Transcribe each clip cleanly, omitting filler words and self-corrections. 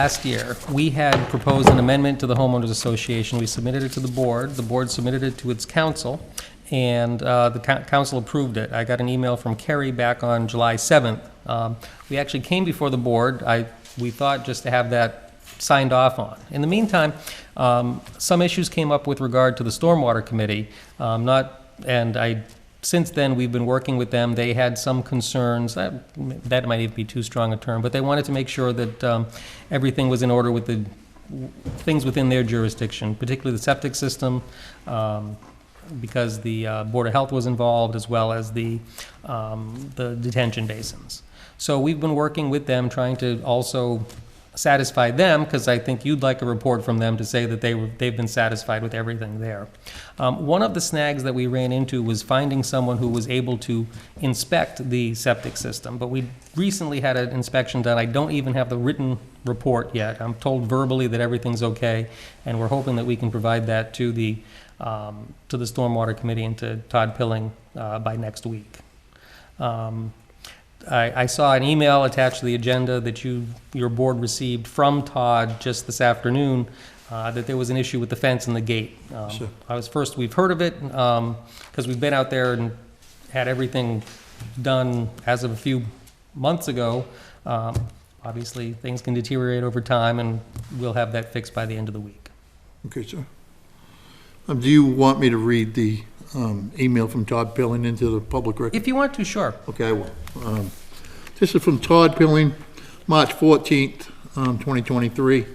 Last year, we had proposed an amendment to the homeowners association. We submitted it to the board submitted it to its council, and the council approved it. I got an email from Kerry back on July 7th. We actually came before the board, we thought just to have that signed off on. In the meantime, some issues came up with regard to the Stormwater Committee, since then, we've been working with them. They had some concerns, that might even be too strong a term, but they wanted to make sure that everything was in order with the things within their jurisdiction, particularly the septic system, because the Board of Health was involved, as well as the detention basins. So we've been working with them, trying to also satisfy them, because I think you'd like a report from them to say that they've been satisfied with everything there. One of the snags that we ran into was finding someone who was able to inspect the septic system, but we recently had an inspection done. I don't even have the written report yet. I'm told verbally that everything's okay, and we're hoping that we can provide that to the Stormwater Committee and to Todd Pilling by next week. I saw an email attached to the agenda that your board received from Todd just this afternoon, that there was an issue with the fence and the gate. Sure. We've heard of it, because we've been out there and had everything done as of a few months ago. Obviously, things can deteriorate over time, and we'll have that fixed by the end of the week. Okay, sir. Do you want me to read the email from Todd Pilling into the public record? If you want to, sure. Okay, I will. This is from Todd Pilling, March 14th, 2023,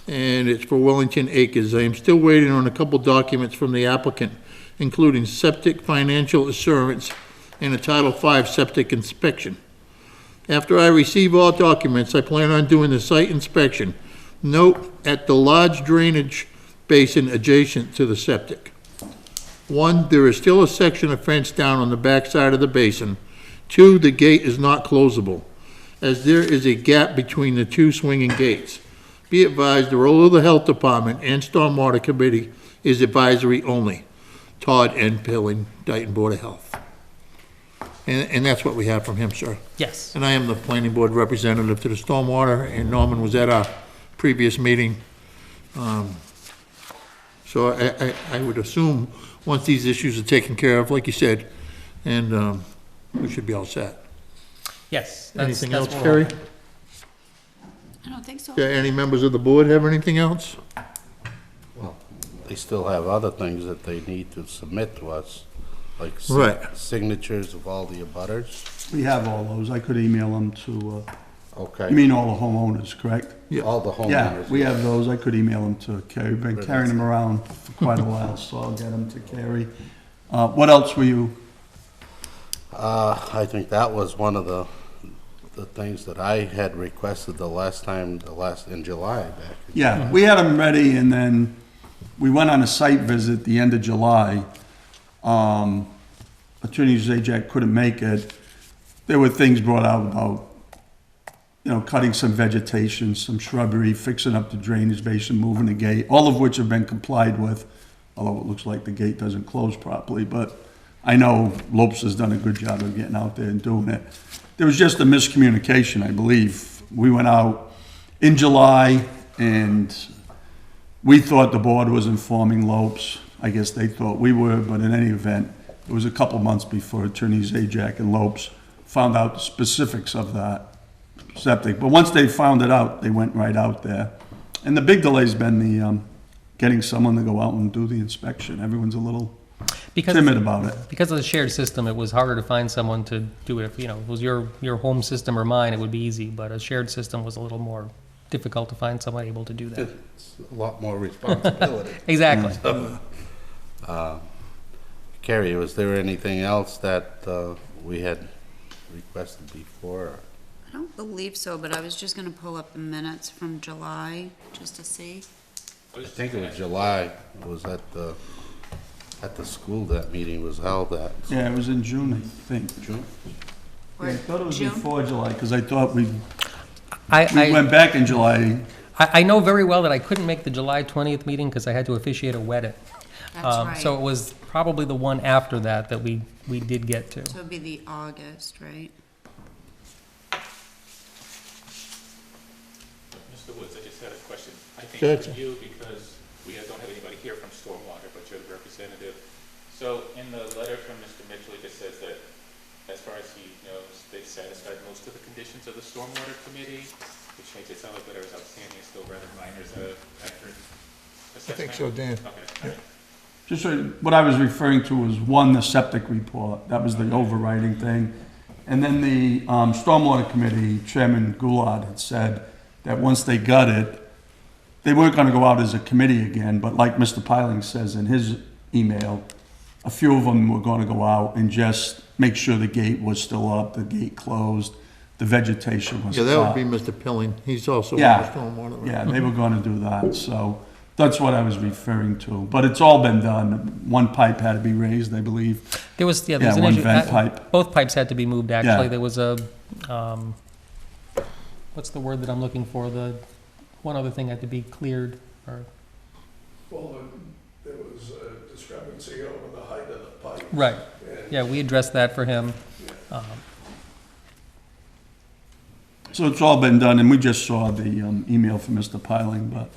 and it's for Wellington Acres. I am still waiting on a couple documents from the applicant, including septic financial assurance and a Title V septic inspection. After I receive all documents, I plan on doing the site inspection. Note at the large drainage basin adjacent to the septic. 1, there is still a section of fence down on the back side of the basin. 2, the gate is not closable, as there is a gap between the two swinging gates. Be advised, the role of the Health Department and Stormwater Committee is advisory only. Todd N. Pilling, Dayton Board of Health. And that's what we have from him, sir. Yes. And I am the planning board representative to the Stormwater, and Norman was at our previous meeting. So I would assume, once these issues are taken care of, like you said, and we should be all set. Yes. Anything that's else, what Kerry? I don't think so. Okay, any members of the board have anything else? Well, they still have other things that they need to submit to us, like Right. signatures of all the abutters. We have all those. I could email them to, Okay. you mean all the homeowners, correct? All the Yeah, homeowners. we have those. I could email them to Carrie. Been carrying them around for quite a while, so I'll get them to Carrie. What else were you? I think that was one of the things that I had requested in July back. Yeah, we had them ready, and then we went on a site visit the end of July. Attorney Zajac couldn't make it. There were things brought out about, cutting some vegetation, some shrubbery, fixing up the drainage basin, moving the gate, all of which have been complied with, although it looks like the gate doesn't close properly. But I know Lopes has done a good job of getting out there and doing it. There was just a miscommunication, I believe. We went out in July, and we thought the board was informing Lopes. I guess they thought we were, but in any event, it was a couple months before Attorney Zajac and Lopes found out the specifics of that septic. But once they found it out, they went right out there. And the big delay's been the getting someone to go out and do the inspection. Everyone's a little timid about it. Because of the shared system, it was harder to find someone to do it. If, it was your home system or mine, it would be easy, but a shared system was a little more difficult to find someone able to do that. It's a lot more responsibility. Exactly. Carrie, was there anything else that we had requested before? I don't believe so, but I was just gonna pull up the minutes from July, just to see. I think it was July. It was at the school that meeting was held at. Yeah, it was in June, I think. June? Yeah, I thought it was June? before July, because I thought we I went back in July. I know very well that I couldn't make the July 20th meeting because I had to officiate a wedding. That's right. So it was probably the one after that we did get to. So it'd be the August, right? Mr. Woods, I just had a question. I think Go ahead, for sir. you, because we don't have anybody here from Stormwater, but you're the representative. So in the letter from Mr. Mitchell, it just says that, as far as he knows, they've satisfied most of the conditions of the Stormwater Committee, which makes it sound like whatever's outstanding is still rather minor. Is that an accurate I assessment? think so, Dan. Okay, all right. Just so, what I was referring to was, one, the septic report, that was the overriding thing. And then the Stormwater Committee, Chairman Goulart had said that once they got it, they weren't gonna go out as a committee again, but like Mr. Piling says in his email, a few of them were gonna go out and just make sure the gate was still up, the gate closed, the vegetation was Yeah, that would up. be Mr. Pilling. He's also on the Yeah, stormwater. yeah, they were gonna do that, so that's what I was referring to. But it's all been done. One pipe had to be raised, I believe. There was, yeah, there was Yeah, an one issue. vent pipe. Both pipes had to be moved, actually. Yeah. There was a, what's the word that I'm looking for? The, one other thing had to be cleared, or, Well, there was a discrepancy over the height of the pipe. right. And Yeah, we addressed that for him. So it's all been done, and we just saw the email from Mr. Piling, but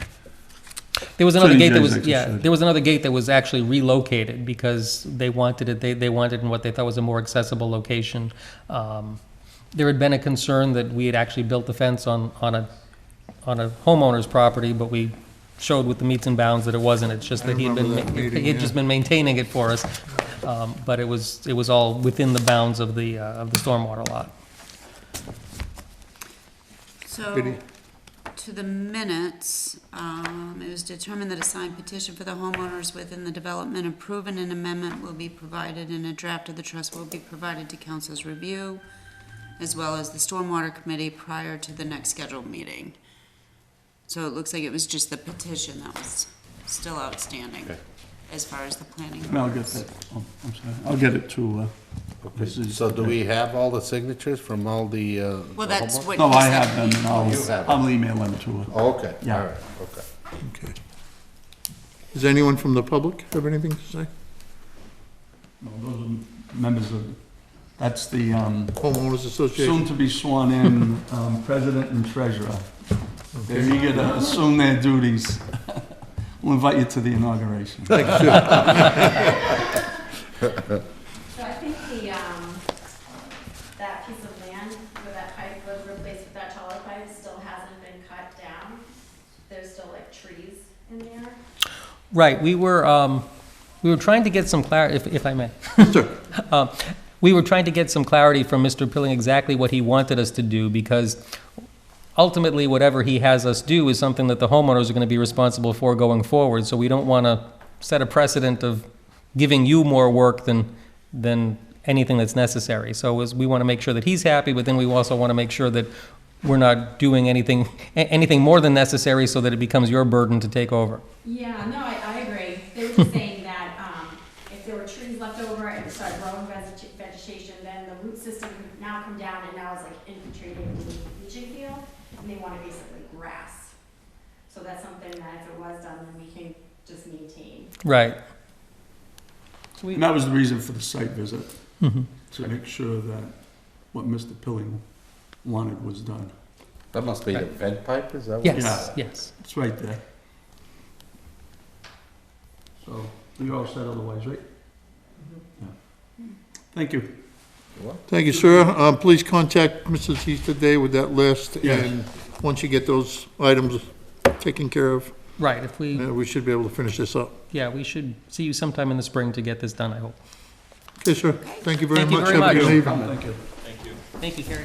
There was So another you gate that guys was, actually yeah, should. there was another gate that was actually relocated because they wanted it, they wanted in what they thought was a more accessible location. There had been a concern that we had actually built the fence on a homeowner's property, but we showed with the meets and bounds that it wasn't. It's just I that he had been, remember that meeting, he had just yeah. been maintaining it for us. But it was all within the bounds of the stormwater lot. So, Did he- to the minutes, it was determined that a signed petition for the homeowners within the development approving an amendment will be provided, and a draft of the trust will be provided to council's review, as well as the stormwater committee prior to the next scheduled meeting. So it looks like it was just the petition that was still outstanding, Okay. as far as the planning. I'll get goes. that. Oh, I'm sorry. I'll get it to, Okay, This is- so do we have all the signatures from all the, Well, that's homeowners? what. no, he I said. have them, and You have I'll email them to her. Oh, okay, Yeah. all right, okay. Okay. Does anyone from the public have anything to say? No, those are members of, that's the Homeowners Association? soon-to-be sworn-in president and treasurer. They're eager to assume their duties. We'll invite you to the inauguration. Thanks, sir. So I think that piece of land where that pipe was replaced with that taller pipe still hasn't been cut down. There's still like trees in there. Right, we were trying to get some clarity, if I may. Sir, We were trying to get some clarity from Mr. Pilling exactly what he wanted us to do, because ultimately, whatever he has us do is something that the homeowners are going to be responsible for going forward, so we don't want to set a precedent of giving you more work than anything that's necessary. So we want to make sure that he's happy, but then we also want to make sure that we're not doing anything more than necessary so that it becomes your burden to take over. Yeah, no, I agree. They were just saying that, if there were trees left over and it started growing vegetation, then the root system could now come down and now it's like infiltrating the leaching field, and they want basically grass. So that's something that if it was done, then we can just maintain. Right. And that was the reason for the site visit, Mhm. to make sure that what Mr. Pilling wanted was done. That must be the vent pipe, is that what? Yes, yes. It's right there. So, you're all set otherwise, right? Yeah. Thank you. thank you, sir. Please contact Mrs. Easterday with that list, Yes. and once you get those items taken care of, Right, if we, we should be able to finish this up. yeah, we should see you sometime in the spring to get this done, I hope. Okay, sir, thank you very Thank you much. very Have a much. good evening. Thank you. Thank you, Carrie.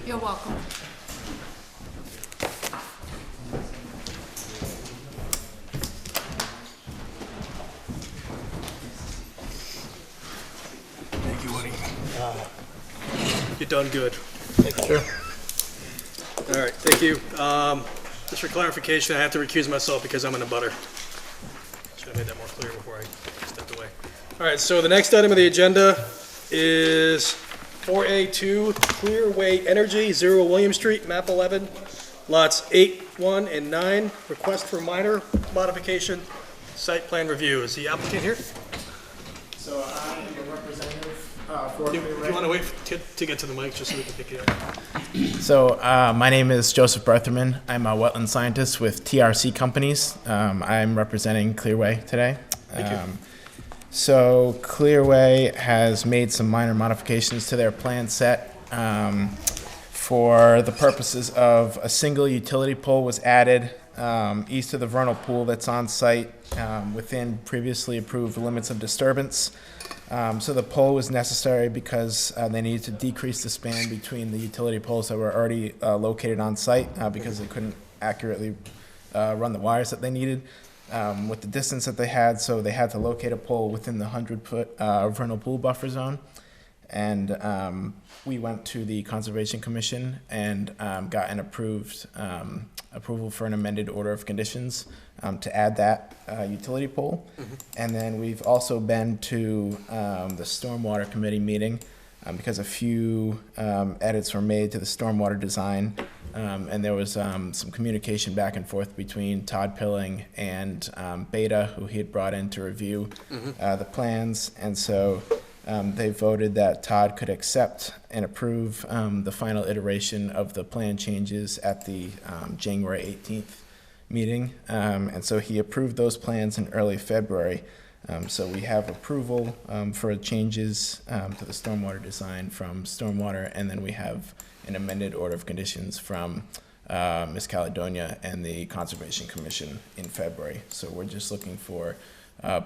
You're welcome. You're done good. Thank you, sir. All right, thank you. Just for clarification, I have to recuse myself because I'm in a butter. Should have made that more clear before I stepped away. All right, so the next item of the agenda is 4A2 Clearway Energy, 0 William Street, map 11, lots 8, 1, and 9. Request for minor modification, site plan review. Is the applicant here? So I am a representative Do you want to wait to get to the mic just so we can pick you up? So, my name is Joseph Bertherman. I'm a wetland scientist with TRC Companies. I'm representing Clearway today. Thank you. So, Clearway has made some minor modifications to their plan set for the purposes of a single utility pole was added east of the vernal pool that's on site within previously approved limits of disturbance. So the pole was necessary because they needed to decrease the span between the utility poles that were already located on site because they couldn't accurately run the wires that they needed with the distance that they had. So they had to locate a pole within the 100-foot vernal pool buffer zone. And we went to the Conservation Commission and got an approval for an amended order of conditions to add that utility pole. And then we've also been to the Stormwater Committee meeting because a few edits were made to the stormwater design. And there was some communication back and forth between Todd Pilling and Beta, who he had brought in to review the plans. And so they voted that Todd could accept and approve the final iteration of the plan changes at the January 18th meeting. And so he approved those plans in early February. So we have approval for changes to the stormwater design from Stormwater, and then we have an amended order of conditions from Ms. Caledonia and the Conservation Commission in February. So we're just looking for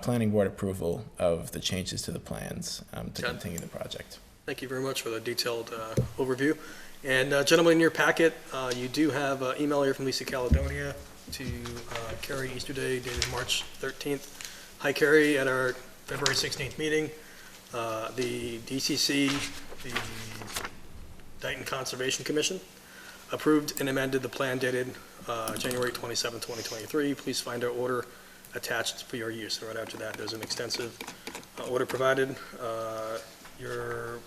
planning board approval of the changes to the plans to continue the project. Thank you very much for the detailed overview. And gentlemen, in your packet, you do have an email here from Lisa Caledonia to Carrie Easterday dated March 13th. Hi, Carrie. At our February 16th meeting, the DCC, the Dayton Conservation Commission, approved and amended the plan dated January 27, 2023. Please find our order attached for your use. And right after that, there's an extensive order provided. You're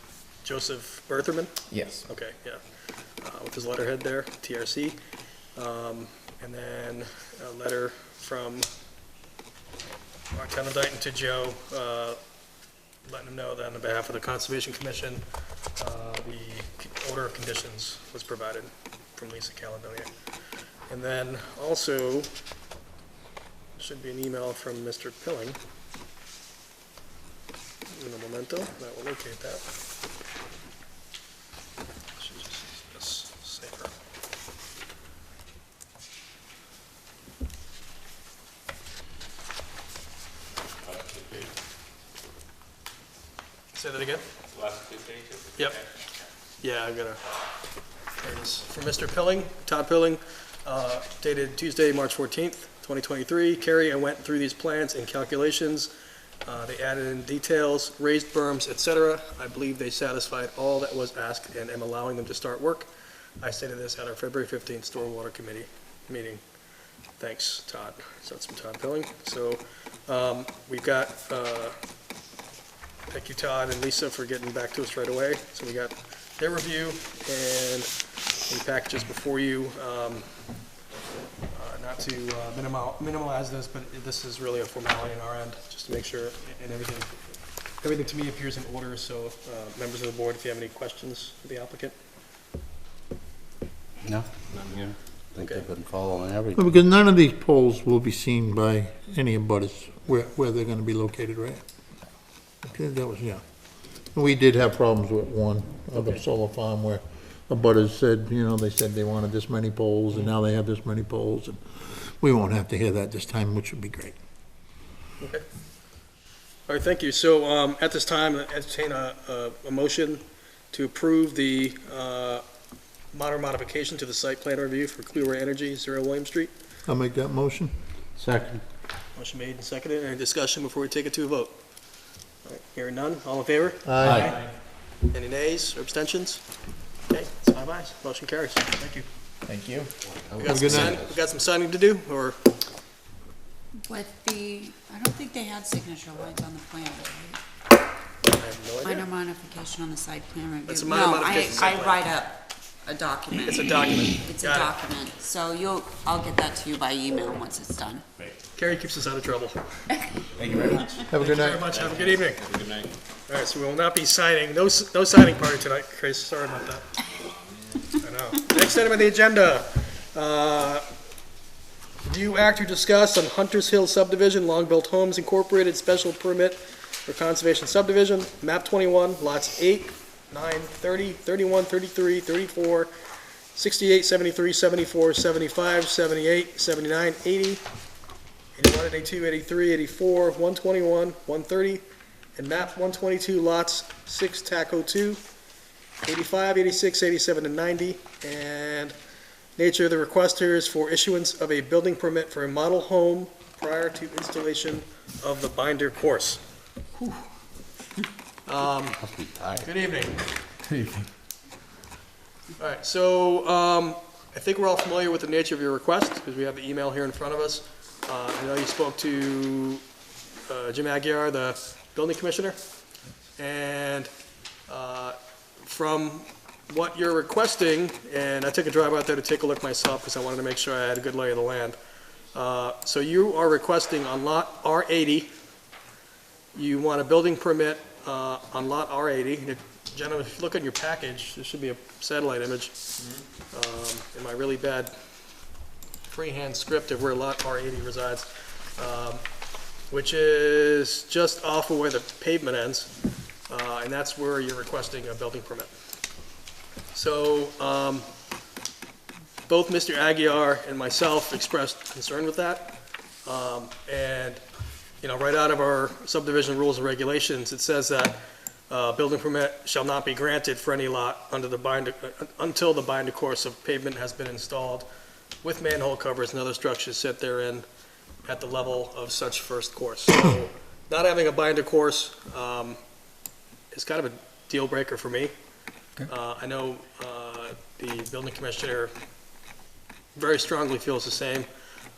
Joseph Bertherman? Yes. Okay, yeah. With his letterhead there, TRC. And then a letter from our town of Dayton to Joe, letting him know that on behalf of the Conservation Commission, the order of conditions was provided from Lisa Caledonia. And then also, should be an email from Mr. Pilling in a memento. That will locate that. Should just use this safer. Say that again? Last two pages? Yep. Yeah, I gotta, there it is. From Mr. Pilling, Todd Pilling, dated Tuesday, March 14th, 2023. Carrie, I went through these plans and calculations. They added in details, raised berms, etc. I believe they satisfied all that was asked and am allowing them to start work. I stated this at our February 15th Stormwater Committee meeting. Thanks, Todd. So that's from Todd Pilling. So we've got, thank you, Todd and Lisa, for getting back to us right away. So we got their review and the packages before you. Not to minimize this, but this is really a formality on our end, just to make sure, and everything to me appears in order. So members of the board, if you have any questions for the applicant. No, none here. I think they've been following Well, everything. because none of these poles will be seen by any abutters where they're gonna be located, right? Okay, that was, yeah. We did have problems with one other solar farm where abutters said, they said they wanted this many poles, and now they have this many poles, and we won't have to hear that this time, which would be great. Okay. All right, thank you. So at this time, I entertain a motion to approve the minor modification to the site plan review for Clearway Energy, 0 William Street. I'll make that motion. Second. Motion made and seconded. Any discussion before we take it to a vote? All right, hearing none. All in favor? Aye. Any nays or abstentions? Okay, it's 5 ayes. Motion carries. Thank you. Thank you. We Have a good night. got some signing to do, or? With I don't think they had signature lines on the plan, right? I have no idea. Minor modification on the site plan review. It's a minor modification to the No, site I plan. write up a document. It's a document. It's a Got it. document, so I'll get that to you by email once it's done. Carrie keeps us out of trouble. Thank you very much. Have a good Thank you very night. much. Have a good evening. Good night. All right, so we will not be signing, no signing party tonight, Chris, sorry about that. I know. Next item on the agenda, review act or discuss on Hunters Hill subdivision, Long-Built Homes Incorporated, special permit for conservation subdivision, map 21, lots 8, 9, 30, 31, 33, 34, 68, 73, 74, 75, 78, 79, 80, 81, 82, 83, 84, 121, 130, and map 122, lots 6, TACO 2, 85, 86, 87, and 90, and nature of the requesters for issuance of a building permit for a model home prior to installation of the binder course. Must be tired. Good evening. All right, so I think we're all familiar with the nature of your request, because we have the email here in front of us. I know you spoke to Jim Aguirre, the building commissioner, and from what you're requesting, and I took a drive out there to take a look myself, because I wanted to make sure I had a good lay of the land. So you are requesting on lot R80, you want a building permit on lot R80. Gentlemen, if you look at your package, there should be a satellite image in my really bad freehand script of where lot R80 resides, which is just off of where the pavement ends, and that's where you're requesting a building permit. So both Mr. Aguirre and myself expressed concern with that, and right out of our subdivision rules and regulations, it says that building permit shall not be granted for any lot under the binder, until the binder course of pavement has been installed with manhole covers and other structures set therein at the level of such first course. So not having a binder course is kind of a deal breaker for me. Okay. I know the building commissioner very strongly feels the same.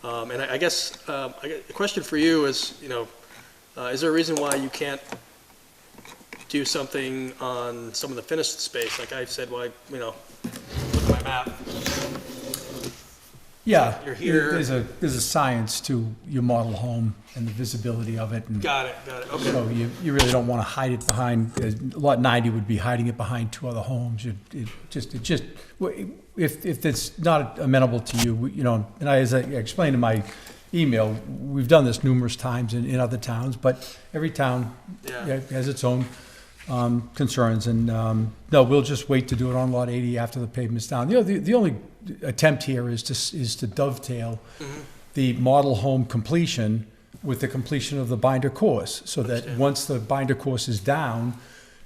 And I guess the question for you is, is there a reason why you can't do something on some of the finished space? Like I said, look at my map. Yeah, You're here. there's a science to your model home and the visibility of it. And Got it, okay. so you really don't want to hide it behind, lot 90 would be hiding it behind two other homes. If it's not amenable to you, and as I explained in my email, we've done this numerous times in other towns, but every town Yeah. has its own concerns, and no, we'll just wait to do it on lot 80 after the pavement's down. The only attempt here is to dovetail the model home completion with the completion of the binder course, so that once the binder course is down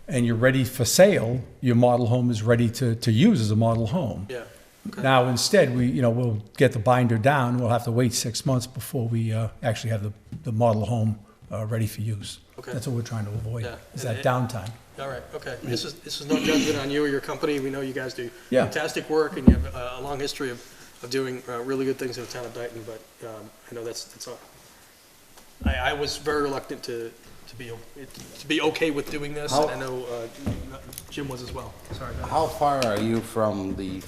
and you're ready for sale, your model home is ready to use as a model home. Yeah. Okay. Now, instead, we'll get the binder down. We'll have to wait 6 months before we actually have the model home ready for use. Okay. That's what we're trying to avoid, Yeah. is that downtime. All right, okay. This is no judgment on you or your company. We know you guys do Yeah. fantastic work, and you have a long history of doing really good things in the town of Dayton, but I know that's all. I was very reluctant to be okay with doing this, and I know Jim was as well. Sorry about that. How far are you from the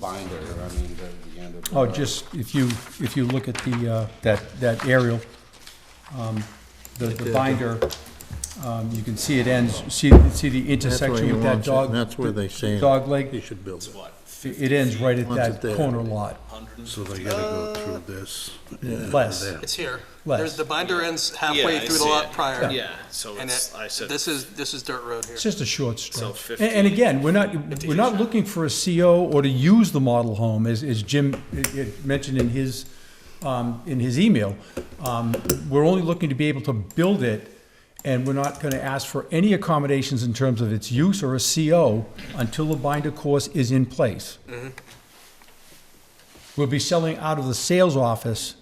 binder? I mean, the end of the. Oh, just if you look at the that aerial, the binder, you can see it ends. See the intersection with that dog. That's where they say dog he leg. should build it. It ends right at Once it's that there. corner lot. So they gotta go through this. Less. It's here. Less. There's the binder ends halfway Yeah, I through the see lot it. prior. Yeah, so And it's, I said. this is dirt road here. It's just a short So stretch. 50 And again, we're not looking for a CO or to use the model home, as Jim mentioned in his email. We're only looking to be able to build it, and we're not going to ask for any accommodations in terms of its use or a CO until the binder course is in place. We'll be selling out of the sales office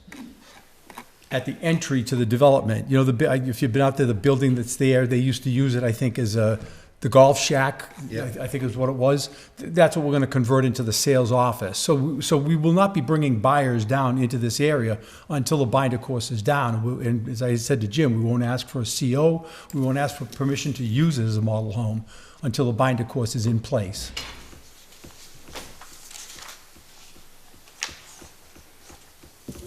at the entry to the development. If you've been out there, the building that's there, they used to use it, I think, as the golf shack, I think is what it was. That's what we're going to convert into the sales office. So we will not be bringing buyers down into this area until the binder course is down. And as I said to Jim, we won't ask for a CO, we won't ask for permission to use it as a model home until the binder course is in place.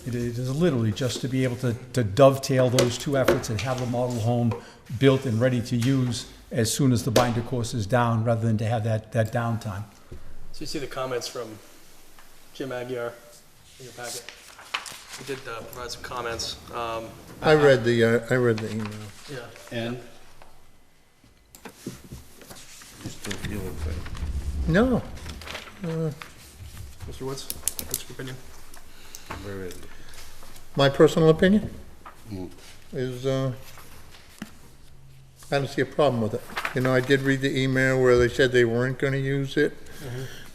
It is literally just to be able to dovetail those two efforts and have the model home built and ready to use as soon as the binder course is down, rather than to have that downtime. So you see the comments from Jim Aguirre in your packet. He did provide some comments. I read the email. Yeah. And you still feel the same? No, Mr. Woods, what's your opinion? Where is it? my personal opinion Mm. is, I don't see a problem with it. You know, I did read the email where they said they weren't gonna use it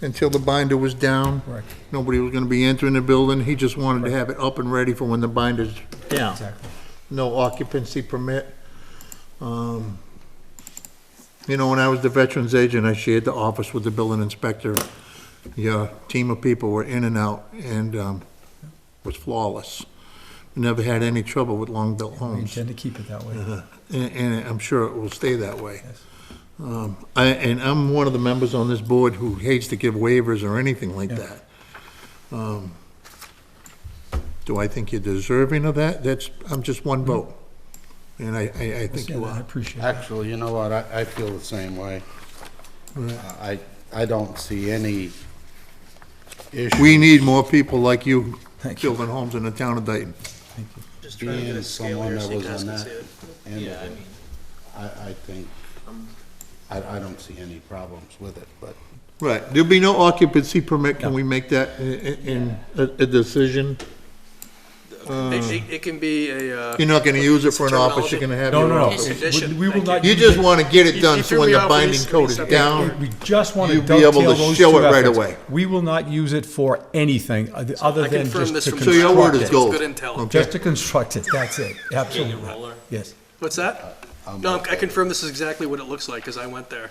until the binder was down. Correct. Nobody was gonna be entering the building. He just wanted to have it up and ready for when the binder's down. Exactly. No occupancy permit. You know, when I was the veterans agent, I shared the office with the building inspector. Your team of people were in and out, and was flawless. Never had any trouble with long-built We homes, intend to keep it that way. and I'm sure it will stay that way. Yes. And I'm one of the members on this board who hates to give waivers or anything like Yeah. that. Do I think you're deserving of that? I'm just one vote, and I think you I are. appreciate that. Actually, you know what, I feel the same way. I don't see any issue. We need more people like you Thank you. building homes in the town of Dayton. Just trying to get Being a scale someone here that so you was guys on can that see it. end of it, I think, I don't see any problems with it, but Right, there'll be no occupancy permit, can we make that in a decision? It can be a. You're not gonna use it for an office, you're gonna have No, your no, no. office. Condition. We will not. You use just it. wanna get it done, You so threw when me the off binding when you code is said that. down, We just want to You'll be able dovetail to those show two it right efforts. away. We will not use it for anything other I than confirm just this to from. So your word construct is it. gold. Good intel. Okay. Just to construct it, that's it, absolutely. Yes. What's that? No, I confirm this is exactly what it looks like, because I went there.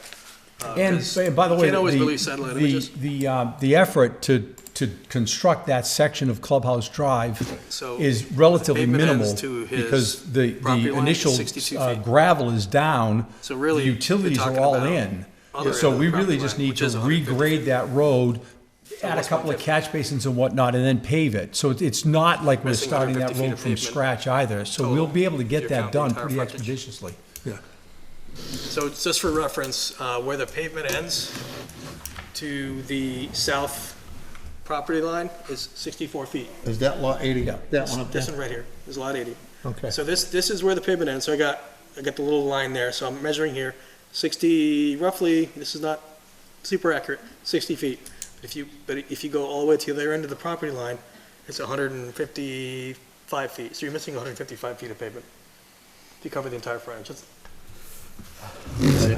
And 'cause by the way, can't always believe satellite images. the effort to construct that section of Clubhouse Drive So is relatively the pavement minimal ends to his because the property line is initial 62 feet. gravel is down. So really, The utilities you're are talking all about in. other So we property really just line, need which to is 150 regrade that road, add a what's couple of 150? catch basins and whatnot, and then pave it. So it's not like we're Missing starting that 150 feet road of from pavement scratch either. So we'll total, be able to if get you that count the done entire pretty frontage. expeditiously. Yeah. So just for reference, where the pavement ends to the south property line is 64 feet. Is that lot 80, Yeah. that one up there? This one right here is lot 80. Okay. So this is where the pavement ends, so I got the little line there, so I'm measuring here, 60, roughly, this is not super accurate, 60 feet. But if you go all the way to the other end of the property line, it's 155 feet, so you're missing 155 feet of pavement to cover the entire frontage.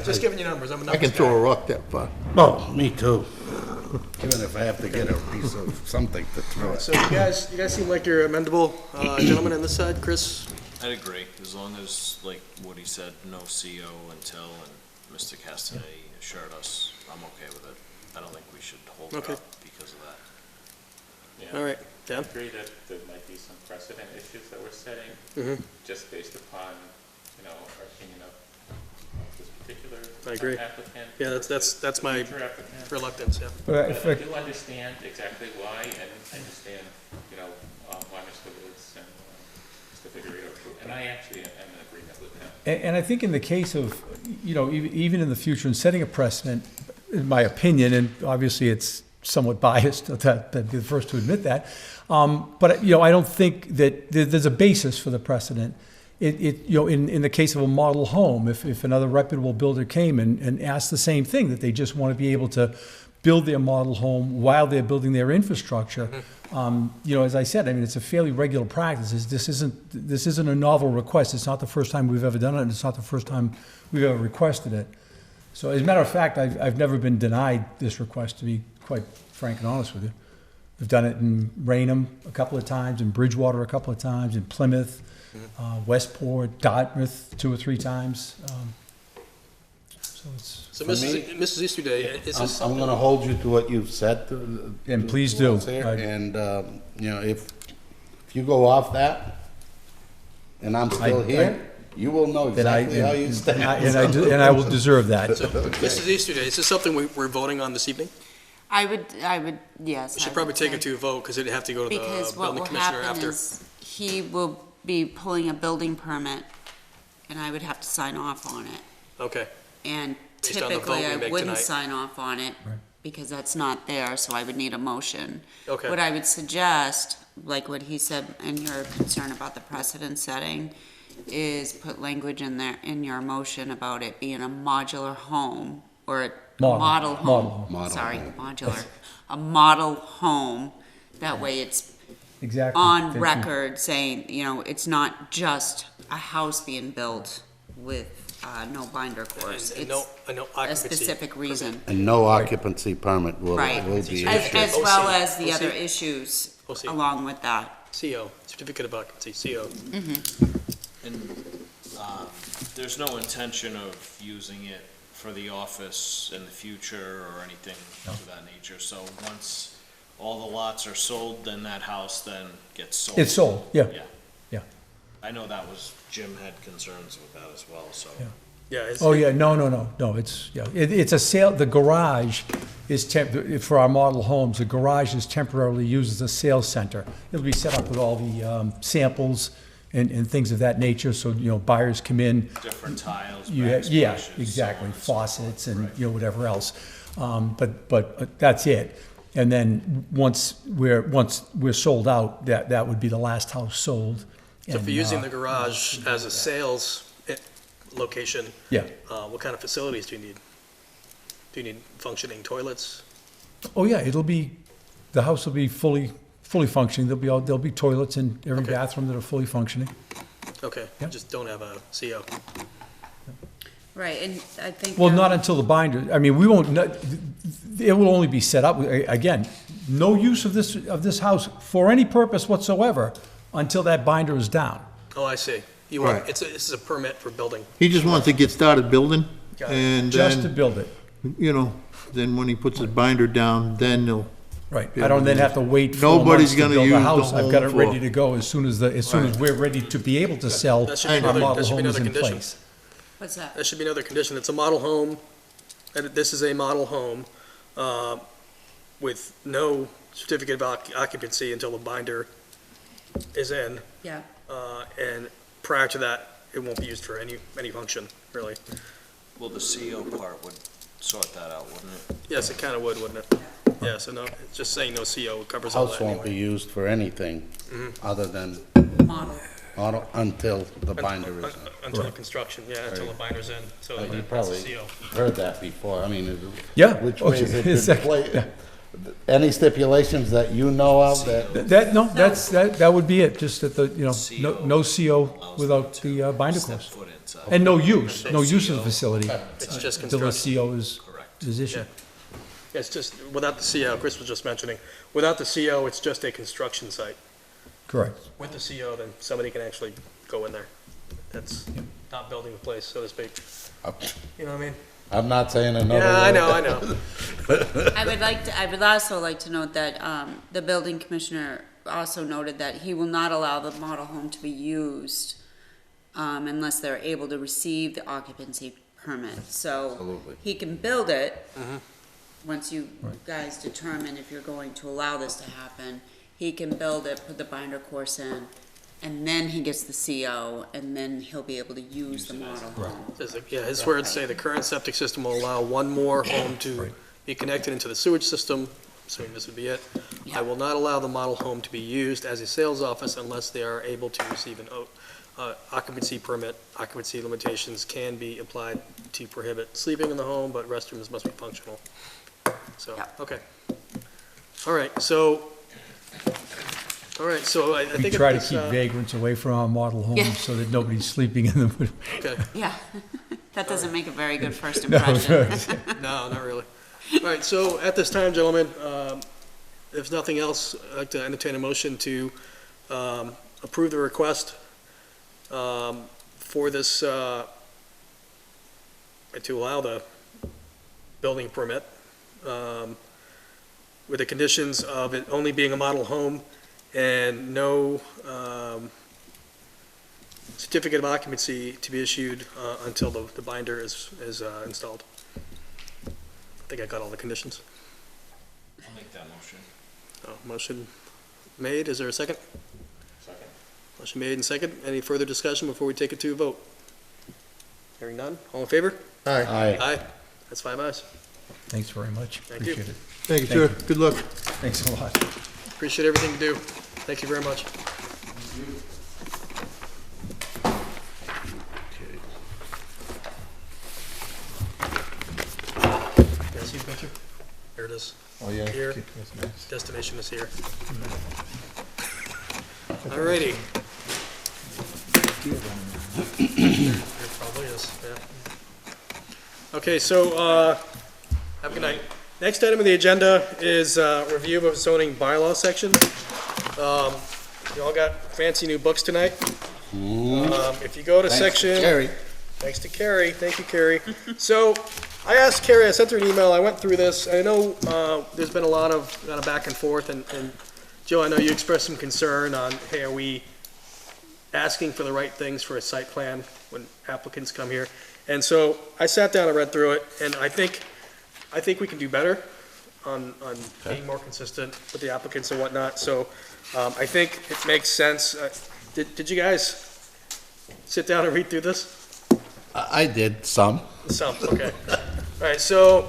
Just giving you numbers, I'm a I numbers can throw a guy. rock that far. oh, me too. Even if I have to get a piece of something to throw it. So you guys seem like you're amendable, gentlemen on this side, Chris? I'd agree, as long as, like Woody said, no CO until, and Mr. Castaneda assured us, I'm okay with it. I don't think we should hold it Okay. up because of that. Yeah. All right, I Dan? agree that there might be some precedent issues that we're setting, Mhm. just based upon, our opinion of this particular I agree. applicant. Yeah, that's versus my future applicant. reluctance, yeah. But But if I I- do understand exactly why, and I understand, why Mr. Woods and Mr. Figueredo, and I actually am in agreement with him. And I think in the case of, even in the future, in setting a precedent, in my opinion, and obviously it's somewhat biased, I'd be the first to admit that, but, I don't think that there's a basis for the precedent. In the case of a model home, if another reputable builder came and asked the same thing, that they just want to be able to build their model home while they're building their infrastructure, as I said, it's a fairly regular practice. This isn't a novel request. It's not the first time we've ever done it, and it's not the first time we've ever requested it. So as a matter of fact, I've never been denied this request, to be quite frank and honest with you. We've done it in Raynham a couple of times, in Bridgewater a couple of times, in Plymouth, Westport, Dartmouth 2 or 3 times. So it's, So For me- Mrs. Easterday, is this I'm something? gonna hold you to what you've said. And please do. us here, And, if you go off that, and I'm still here, you will know and I, exactly how you stand. and I will deserve that. Mrs. Easterday, is this something we're voting on this evening? I would, yes. We should I probably would take say. it to a vote, because it'd have to go to Because the what building will commissioner happen after. is, he will be pulling a building permit, and I would have to sign off on it. Okay, And Based on the vote typically, we I make wouldn't tonight. sign off on it, because that's not there, so I would need a motion. okay. What I would suggest, like what he said, and your concern about the precedent setting, is put language in there, in your motion about it being a modular home, or a Model. model home. Model Sorry, home. modular. A model home, that way it's Exactly. on Thank you. record saying, it's not just a house being built with, no binder course. And It's no a occupancy. specific reason. And no occupancy permit will Right. be issued. As well OC. as the other OC. issues OC. along with that. CO, certificate of occupancy, CO. And, there's no intention of using it for the office in the future or anything of that nature, so once all the lots are sold, then that house then gets sold. It's sold, yeah. Yeah. Yeah. I know that was, Jim had concerns with that as well, so. Yeah. Yeah, it's, Oh, yeah, no, it's, yeah, it's a sale, the garage is for our model homes, the garage is temporarily used as a sales center. It'll be set up with all the samples and things of that nature, so, buyers come in. Different tiles, You have- Yeah, backsplashes, so exactly, on and so forth. faucets and, Right. whatever else. But that's it. And then once we're sold out, that would be the last house sold. so if And, you're using the garage as a sales location, Yeah. what kind of facilities do you need? Do you need functioning toilets? Oh, yeah, the house will be fully functioning. There'll be toilets in every Okay. bathroom that are fully functioning. Okay, Yep. just don't have a CO. Right, and I think. Well, not until the binder, I mean, it will only be set up, again, no use of this house for any purpose whatsoever until that binder is down. Oh, I see. You want, Right. this is a permit for building. He just wants to get started building, Got it. and Just to then, build it, then when he puts his binder down, then he'll, right. Yeah, I don't then have to wait 4 nobody's months to gonna build use a the house. I've got it home ready for- to go as soon as we're ready to be able to sell That should be our another- model that should be homes another in condition. place. What's that? That should be another condition. It's a model home, and this is a model home, with no certificate of occupancy until the binder is in, Yeah, and prior to that, it won't be used for any function, really. Well, the CO part would sort that out, wouldn't it? Yes, it kinda would, wouldn't it? Yeah, so no, it's just saying no CO covers all House that won't be anyway. used for anything other than model. until the binder is in. Until construction, yeah, until the binder's in, so You that's a probably CO. heard that before, I mean, Yeah. which Oh, way is it it's been like- played? Any stipulations that you know of that? That would be it, just that no CO Allows without them the to binder step course. foot inside. And no use of the CO. facility It's just until the construction. CO is Correct. issued. Yeah, it's just, without the CO, Chris was just mentioning, without the CO, it's just a construction site. Correct. With the CO, then somebody can actually go in there. That's not building the place, so to speak. You know what I mean? I'm not saying another Yeah, I word. know, I know. I would also like to note that, the building commissioner also noted that he will not allow the model home to be used, unless they're able to receive the occupancy permit. So Absolutely. he can build it, once you guys determine if you're going to allow this to happen. He can build it, put the binder course in, and then he gets the CO, and then he'll be able to use the model home. Yeah, his words say the current septic system will allow one more home to be connected into the sewage system, assuming this would be it. I will not allow the model home to be used as a sales office unless they are able to receive an occupancy permit. Occupancy limitations can be applied to prohibit sleeping in the home, but restrooms must be functional. So, Yeah. okay. All right, so I We think try to it's, keep vagrants away from our model homes so that nobody's sleeping in them. okay. Yeah, that doesn't make a very good first No, impression. No, not really. All right, so at this time, gentlemen, if nothing else, I'd like to entertain a motion to approve the request for this, to allow the building permit with the conditions of it only being a model home and no certificate of occupancy to be issued until the binder is installed. I think I got all the conditions. I'll make that motion. Motion made, is there a second? Second. Motion made and second. Any further discussion before we take it to a vote? Hearing none, all in favor? Aye. Aye. Aye. That's 5 ayes. Thanks very much. Thank you. Appreciate it. Thank you, sir. Good luck. Thanks a lot. Appreciate everything you do. Thank you very much. Can I see the picture? Here it is. Oh, yeah. Here. Destination is here. Alrighty. There probably is, yeah. Okay, so, have a good night. Next item on the agenda is, review of zoning bylaw section. You all got fancy new books tonight. If you go to section. Carrie. Thanks to Carrie. Thank you, Carrie. So I asked Carrie, I sent her an email, I went through this. I know there's been a lot of kind of back and forth, and Jill, I know you expressed some concern on, hey, are we asking for the right things for a site plan when applicants come here? And so I sat down and read through it, and I think we can do better on being more consistent with the applicants and whatnot. So I think it makes sense. Did you guys sit down and read through this? I did some. Some, okay. All right, so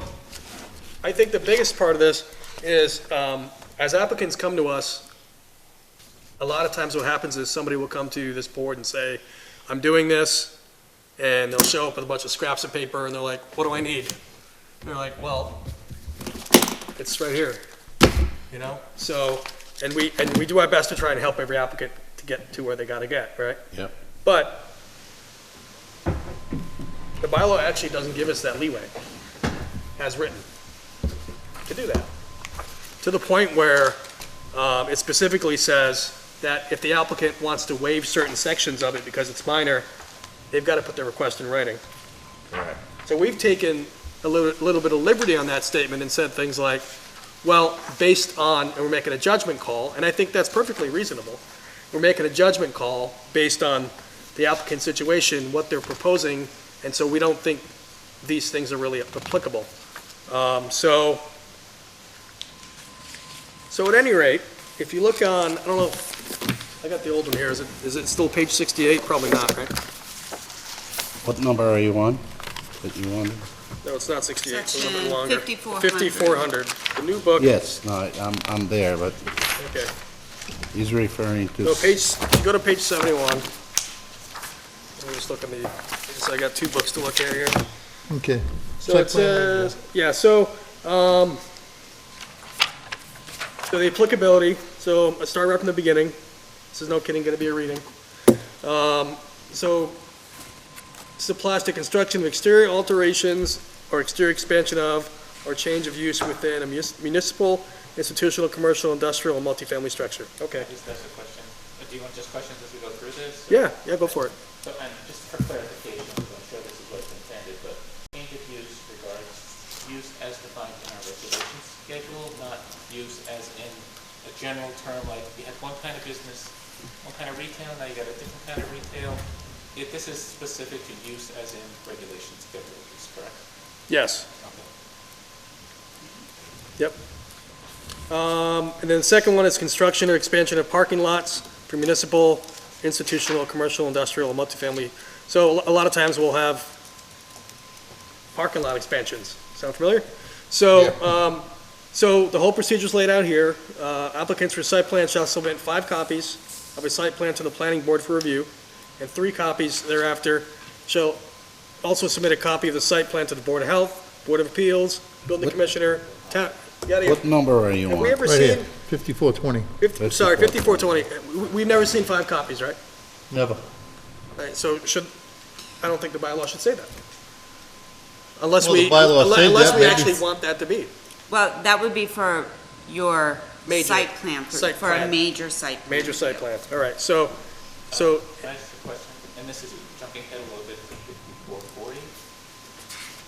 I think the biggest part of this is, as applicants come to us, a lot of times what happens is somebody will come to this board and say, I'm doing this, and they'll show up with a bunch of scraps of paper, and they're like, what do I need? And they're like, well, it's right here, you know? So, and we do our best to try and help every applicant to get to where they gotta get, right? Yep. But the bylaw actually doesn't give us that leeway, as written, to do that. To the point where it specifically says that if the applicant wants to waive certain sections of it because it's minor, they've got to put their request in writing. Correct. So we've taken a little bit of liberty on that statement and said things like, well, based on, and we're making a judgment call, and I think that's perfectly reasonable. We're making a judgment call based on the applicant's situation, what they're proposing, and so we don't think these things are really applicable. So at any rate, if you look on, I don't know, I got the old one here, is it still page 68? Probably not, right? What number are you on? That you wanted? No, it's not 68, it's a little bit Section longer. 5400. 5400, the new book. Yes, no, I'm there, but Okay, he's referring to. so if you go to page 71. Let me just look at so I got two books to look at here. Okay. So Site it plan says, yeah, so the applicability, so I start right from the beginning. This is no kidding, gonna be a reading. So, this is a plastic construction of exterior alterations or exterior expansion of or change of use within a municipal, institutional, commercial, industrial, and multifamily structure. Okay, Just that's a question. Do you want just questions as we go through this? yeah, go for it. So, and just for clarification, because I'm sure this is what's intended, but change of use regards use as defined in our regulations schedule, not use as in a general term, like you had one kind of business, one kind of retail, now you got a different kind of retail. This is specific to use as in regulations schedule use, correct? Yes. Okay. Yep. And then the second one is construction or expansion of parking lots for municipal, institutional, commercial, industrial, and multifamily. So a lot of times we'll have parking lot expansions. Sound familiar? So, so the whole procedure's laid out here. Applicants for site plan shall submit 5 copies of a site plan to the planning board for review, and 3 copies thereafter shall also submit a copy of the site plan to the Board of Health, Board of Appeals, Building Commissioner, town, yada, yada. What number are you Have we on? ever Right here, seen, 5420. 5420, we've never seen 5 copies, right? Never. Right, so I don't think the bylaw should say that. Unless Well, the we, bylaw says unless that, we maybe. actually want that to be. Well, that would be for your Major. site plan, Site for a plan. major site. plan. Major site plan, all right, so, Can I ask a question? And this is jumping ahead a little bit to 5440.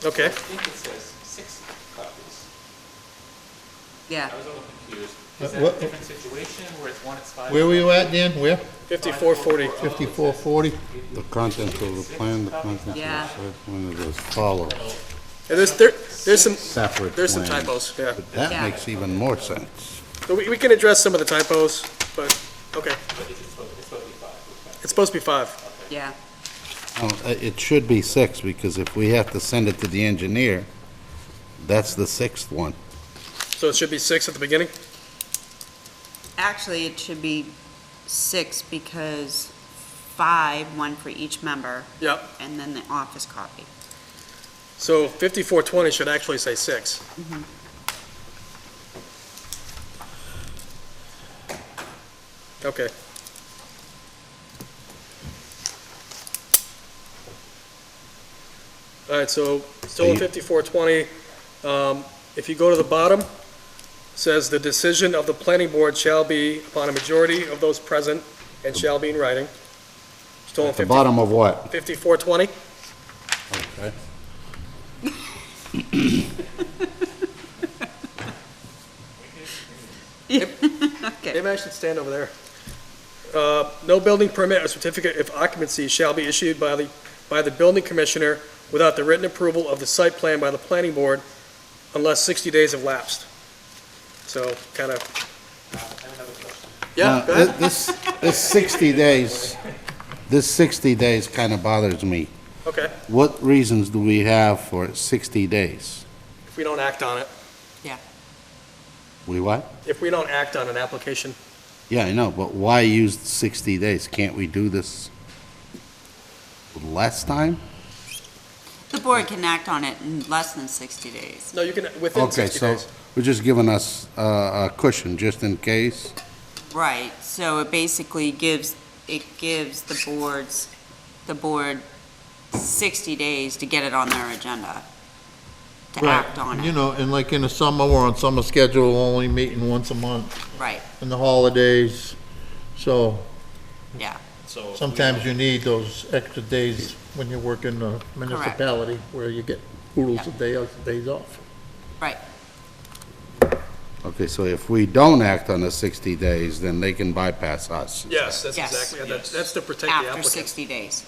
okay, I think it says 6 copies. Yeah. I was a little confused. Is that what- a different situation where it's 1, it's 5? Where were you at, Dan? Where? 5440. 5440? The content of the plan, the content of the Yeah. site plan is as follows. And there's some, separate there's some plans. typos, yeah. But that Yeah. makes even more sense. So we can address some of the typos, but, okay. It's supposed to be 5. Yeah. It should be 6, because if we have to send it to the engineer, that's the 6th one. So it should be 6 at the beginning? Actually, it should be 6 because 5, 1 for each member, Yep. and then the office copy. So 5420 should actually say 6. Okay. All right, so still in 5420, if you go to the bottom, says the decision of the planning board shall be upon a majority of those present and shall be in writing. Still in At the bottom of what? 5420? Okay. Okay. Maybe I should stand over there. No building permit or certificate of occupancy shall be issued by the building commissioner without the written approval of the site plan by the planning board unless 60 days have lapsed. So, kind of. Yeah, Now, go ahead. This 60 days, this 60 days kind of bothers me. Okay, What reasons do we have for 60 days? if we don't act on it, We what? if we don't act on an application, Yeah, I know, but why use 60 days? Can't we do this with less time? The board can act on it in less than 60 days. no, you can, within Okay, 60 so days. we're just giving us a cushion just in case? Right, so it basically gives the board 60 days to get it on their agenda, to act on You it. know, and like in the summer, we're on summer schedule, only meeting once a month, Right, and the holidays, so yeah, So if we sometimes you need those extra days when you work in a municipality where you get oodles of days off. right. Okay, so if we don't act on the 60 days, then they can bypass us. Yes, that's Yes. exactly, that's to protect the After applicant. 60 days.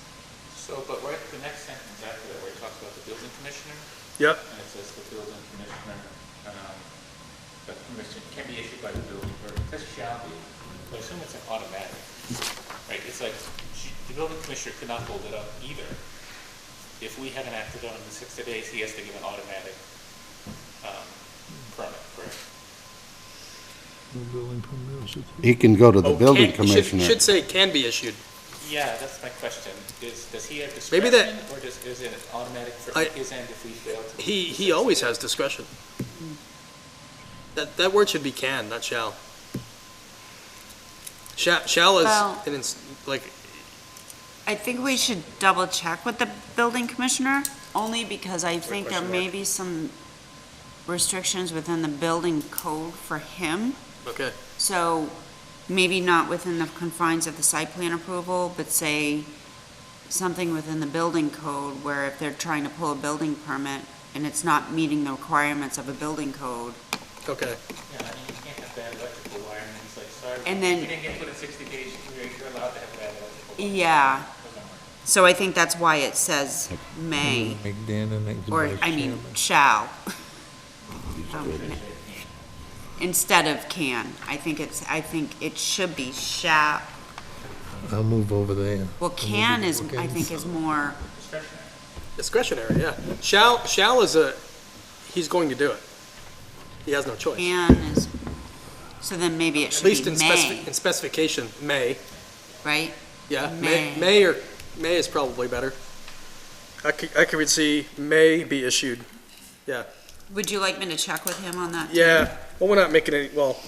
So, but right, the next sentence after that, where it talks about the building commissioner, Yep, and it says the building commissioner, the permission can be issued by the building, or it says shall be, so I assume it's an automatic, right? It's like, the building commissioner could not hold it up either. If we haven't acted on it in 60 days, he has to give an automatic, permit, correct? He can go to the Oh, building can- commissioner. Should say can be issued. Yeah, that's my question, does he have Maybe discretion, that- or is it automatic for I- his end if we fail to? He always has discretion. That word should be can, not shall. Shall is, Well- an like, I think we should double check with the building commissioner, only because I think there question may mark. be some restrictions within the building code for him. okay, So maybe not within the confines of the site plan approval, but say something within the building code where if they're trying to pull a building permit and it's not meeting the requirements of a building code, okay. Yeah, I mean, you can't have bad electrical wiring, and it's like, sorry, And we then- didn't get put in 60 days, you're allowed to have bad electrical wiring. yeah. Doesn't work. So I think that's why it says may, or, I mean, shall. Instead of can. I think it should be shall. I'll move over there. Well, can is, I think is more, Discretionary, yeah. Shall is he's going to do it. He has no choice. can is, so then maybe it At should least be in may, specification, may, right? yeah. May. May is probably better. I could see may be issued, yeah. Would you like me to check with him on that? too? Yeah, well, we're not making any, well,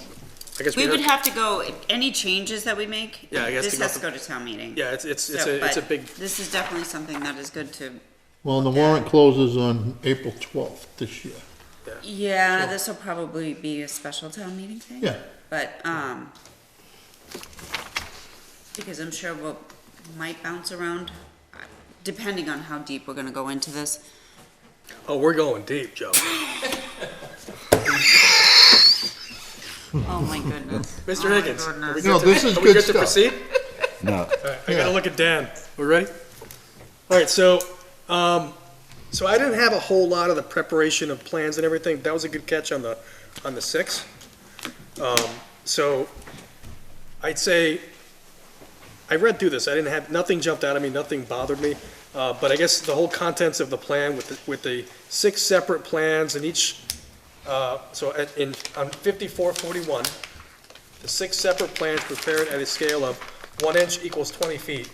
I guess We we would have, have to go, any changes that we make? Yeah, I guess This to go has to through- go to town meeting. yeah, it's So, a but big, This is definitely something that is good to, Well, the warrant closes on April 12th this year. yeah, this will probably be a special town meeting thing. Yeah. But, because I'm sure might bounce around, depending on how deep we're gonna go into this. oh, we're going deep, Joe. Oh, my goodness. Mr. Oh, my Higgins, are we goodness. good No, to- this is are we good good to stuff. proceed? No. All right, I gotta look at Dan. We ready? All right, so So I didn't have a whole lot of the preparation of plans and everything. That was a good catch on the 6th. So I'd say, I read through this. I didn't have, nothing jumped out at me, nothing bothered me. But I guess the whole contents of the plan with the 6 separate plans and each, on 5441, the 6 separate plans prepared at a scale of 1 inch equals 20 feet.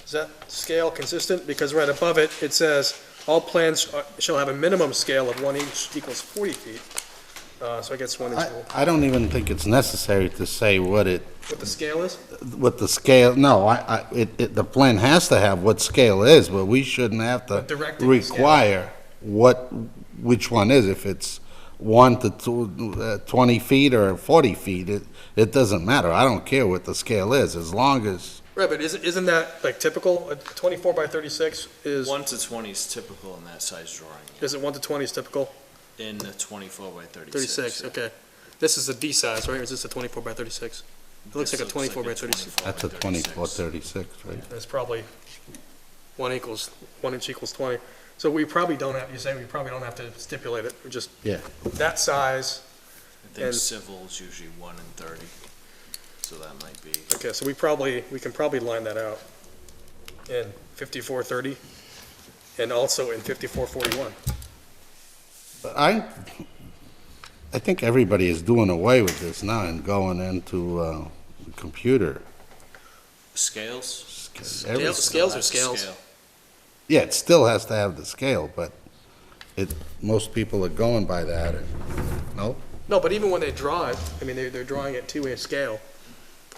Is that scale consistent? Because right above it, it says, all plans shall have a minimum scale of 1 inch equals 40 feet. So I guess 1 inch. I don't even think it's necessary to say what the scale is. No, the plan has to have what scale is, but we shouldn't have to Directing the scale. require which one is, if it's 1 to 20 feet or 40 feet, it doesn't matter. I don't care what the scale is, as long as, Right, but isn't that like typical? A 24 by 36 is, 1 to 20 is typical in that size drawing, is it 1 to 20 is typical? in the 24 by 36. 36, okay. This is the D size, right, or is this a 24 by 36? It looks like a 24 by 36. that's a 24, 36, right? It's probably 1 inch equals 20. So we probably don't have, you're saying we probably don't have to stipulate it, we're just Yeah. that size. I think And- civil is usually 1 and 30, so that might be. Okay, so we can probably line that out in 5430 and also in 5441. But I think everybody is doing away with this now and going into computer. Scales? Scales or scales? Scale. Yeah, it still has to have the scale, but most people are going by that, no? No, but even when they draw it, I mean, they're drawing it to a scale.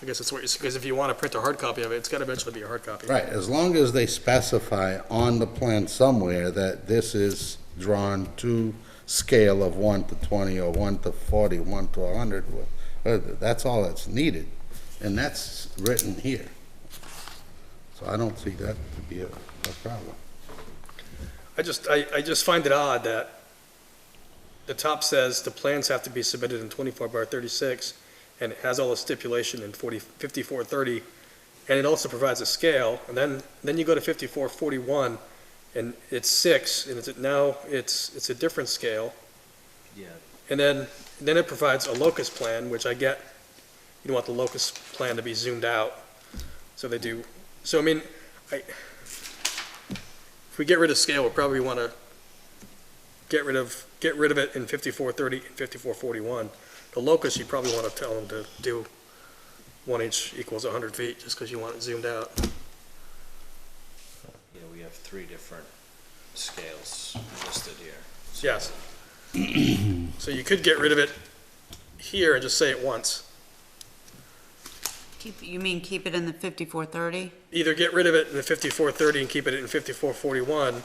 I guess it's what, because if you want to print a hard copy of it, it's got to eventually be a hard copy. Right, as long as they specify on the plan somewhere that this is drawn to scale of 1 to 20 or 1 to 40, 1 to 100, that's all that's needed, and that's written here. So I don't see that to be a problem. I just find it odd that the top says the plans have to be submitted in 24 by 36, and it has all the stipulation in 5430, and it also provides a scale, and then you go to 5441, and it's 6, and it's a different scale, Yeah, and then it provides a locus plan, which I get, you don't want the locus plan to be zoomed out, so they do. So I mean, if we get rid of scale, we'll probably want to get rid of it in 5430 and 5441. The locus, you probably want to tell them to do 1 inch equals 100 feet, just because you want it zoomed out. yeah, we have 3 different scales listed here. Yes. So you could get rid of it here and just say it once. You mean keep it in the 5430? Either get rid of it in the 5430 and keep it in 5441,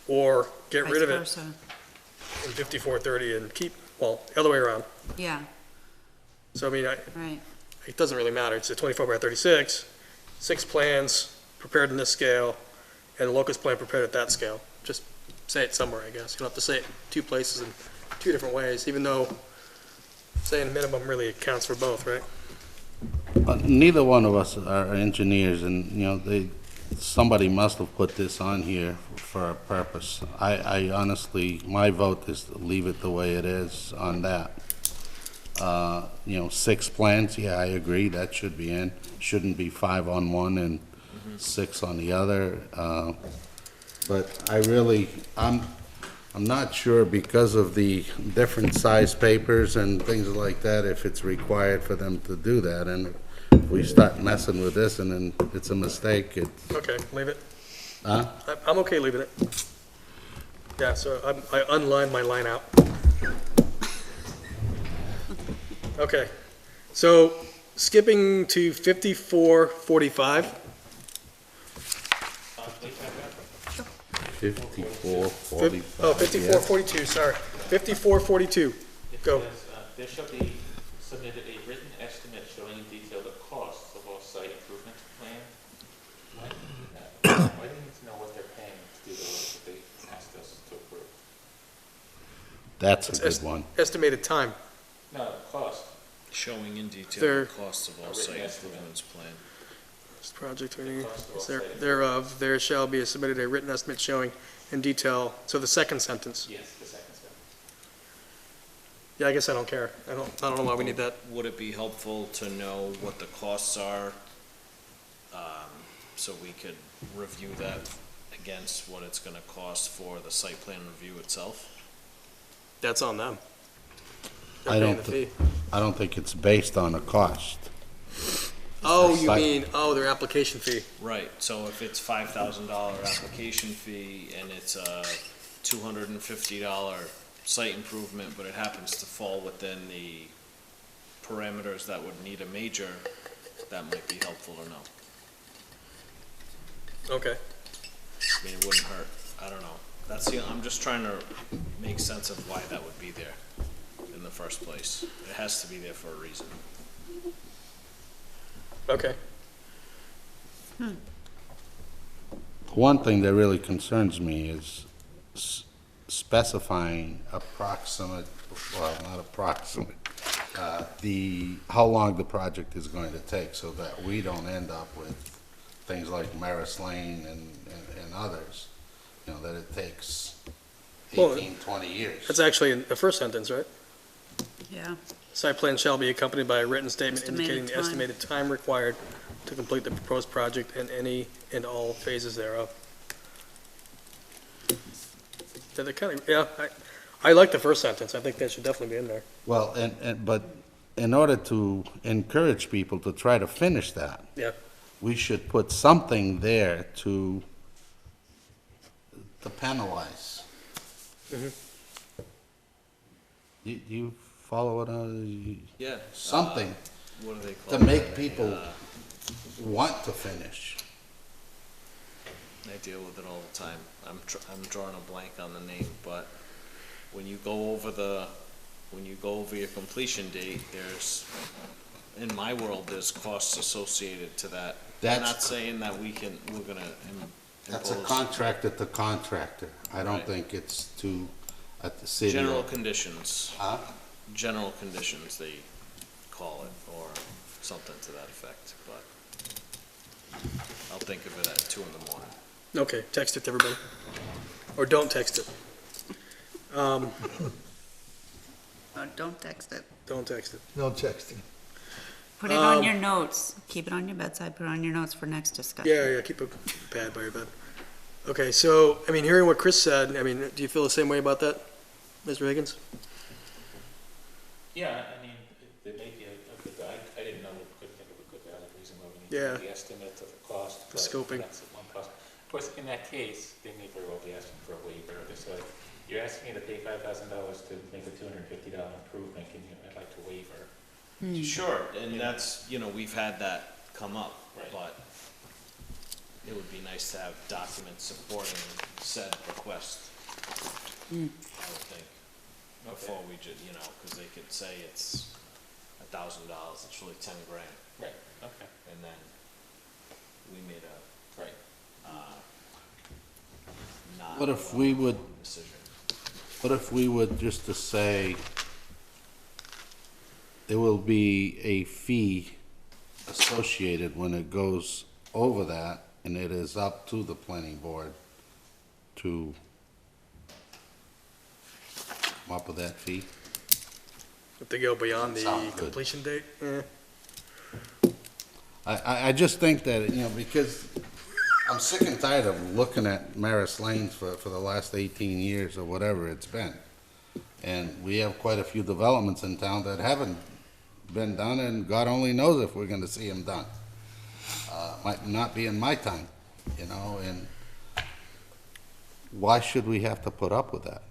or get rid of it Vice versa. in 5430 and keep, well, the other way around. Yeah, So I mean, right. it doesn't really matter. It's a 24 by 36, 6 plans prepared in this scale, and the locus plan prepared at that scale. Just say it somewhere, I guess. You don't have to say it in 2 places in 2 different ways, even though saying minimum really accounts for both, right? Neither one of us are engineers, and, somebody must have put this on here for a purpose. I honestly, my vote is to leave it the way it is on that. 6 plans, yeah, I agree, that should be in. Shouldn't be 5 on one and 6 on the other. But I'm not sure, because of the different size papers and things like that, if it's required for them to do that. And if we start messing with this and then it's a mistake, Okay, leave it. huh? I'm okay leaving it. Yeah, so I unlined my line out. Okay, so skipping to 5445. 54, 40. Oh, 5442, sorry. 5442, go. It says, there shall be submitted a written estimate showing in detail the costs of all site improvement plan. Why do you need that? Why do you need to know what they're paying to do the work that they asked us to approve? That's a good one. Estimated time. No, cost. Showing in detail There- the costs of all A written site estimate. improvements plan. This project, thereof, there shall be submitted a written estimate showing in detail, so the second sentence. Yes, the second step. Yeah, I guess I don't care. I don't know why we need that. Would it be helpful to know what the costs are, so we could review that against what it's gonna cost for the site plan review itself? That's on them. They're I paying don't, the thi- fee. I don't think it's based on a cost. Oh, you Site- mean, their application fee. Right, so if it's $5,000 application fee and it's a $250 site improvement, but it happens to fall within the parameters that would need a major, that might be helpful to know. Okay. I mean, it wouldn't hurt, I don't know. I'm just trying to make sense of why that would be there in the first place. It has to be there for a reason. Okay. One thing that really concerns me is specifying approximate, well, not approximate, how long the project is going to take so that we don't end up with things like Maris Lane and others, you know, that it takes Well, 18, 20 years. That's actually in the first sentence, right? Yeah. Site plan shall be accompanied by a written statement Estimated indicating the time. estimated time required to complete the proposed project and any and all phases thereof. Yeah, they kind of, yeah, I like the first sentence. I think that should definitely be in there. Well, but in order to encourage people to try to finish that, Yeah. we should put something there to penalize. Mhm. You follow it, Yeah. something What do they call to it? make people want to finish. I deal with it all the time. I'm drawing a blank on the name, but when you go over your completion date, in my world, there's costs associated to that. I'm That's- not saying that we're gonna That's a impose contractor to contractor. I don't Right. think it's to, at the city. general or- conditions. Huh? General conditions, they call it, or something to that effect, but I'll think of it at 2 in the morning. Okay, text it to everybody. Or don't text it. Oh, don't text it. Don't text it. No texting. Put it on your notes. Keep it on your bedside, put it on your notes for next discussion. Yeah, keep a pad by your bed. Okay, so, I mean, hearing what Chris said, I mean, do you feel the same way about that, Mr. Higgins? Yeah, I mean, there may be a good, I didn't know, couldn't think of a good valid reason why we need Yeah. the estimate of the cost. The but scoping. That's one cost. Of course, in that case, they may very well be asking for a waiver. So you're asking me to pay $5,000 to make a $250 improvement, I'd like to waiver. Sure, and that's, we've had that come up, Right. but it would be nice to have documents supporting said request, I would think, before we because they could say it's $1,000, it's really 10 grand, Right, okay, and then we made a, right. not. What if we would- Decision. What if we would just to say, there will be a fee associated when it goes over that, and it is up to the planning board to come up with that fee? If they go beyond the Sounds good. completion date? Eh. I just think that, because I'm sick and tired of looking at Maris Lanes for the last 18 years or whatever it's been. And we have quite a few developments in town that haven't been done, and God only knows if we're gonna see them done. Might not be in my time, and why should we have to put up with that?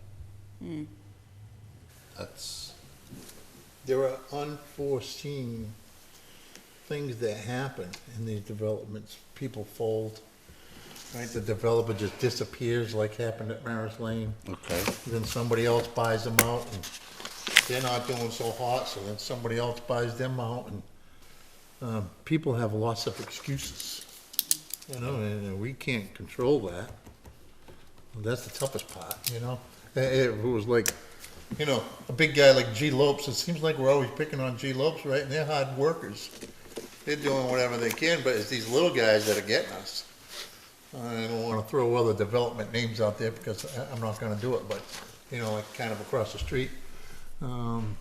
That's, There are unforeseen things that happen in these developments. People fold, right? The developer just disappears like happened at Maris Lane. okay. Then somebody else buys them out and they're not doing so hot, so then somebody else buys them out and, people have lots of excuses, and we can't control that. That's the toughest part, It was like, a big guy like G. Lopes, it seems like we're always picking on G. Lopes, right? And they're hard workers. they're doing whatever they can, but it's these little guys that are getting us. I don't wanna throw other development names out there because I'm not gonna do it, but, you know, like kind of across the street, and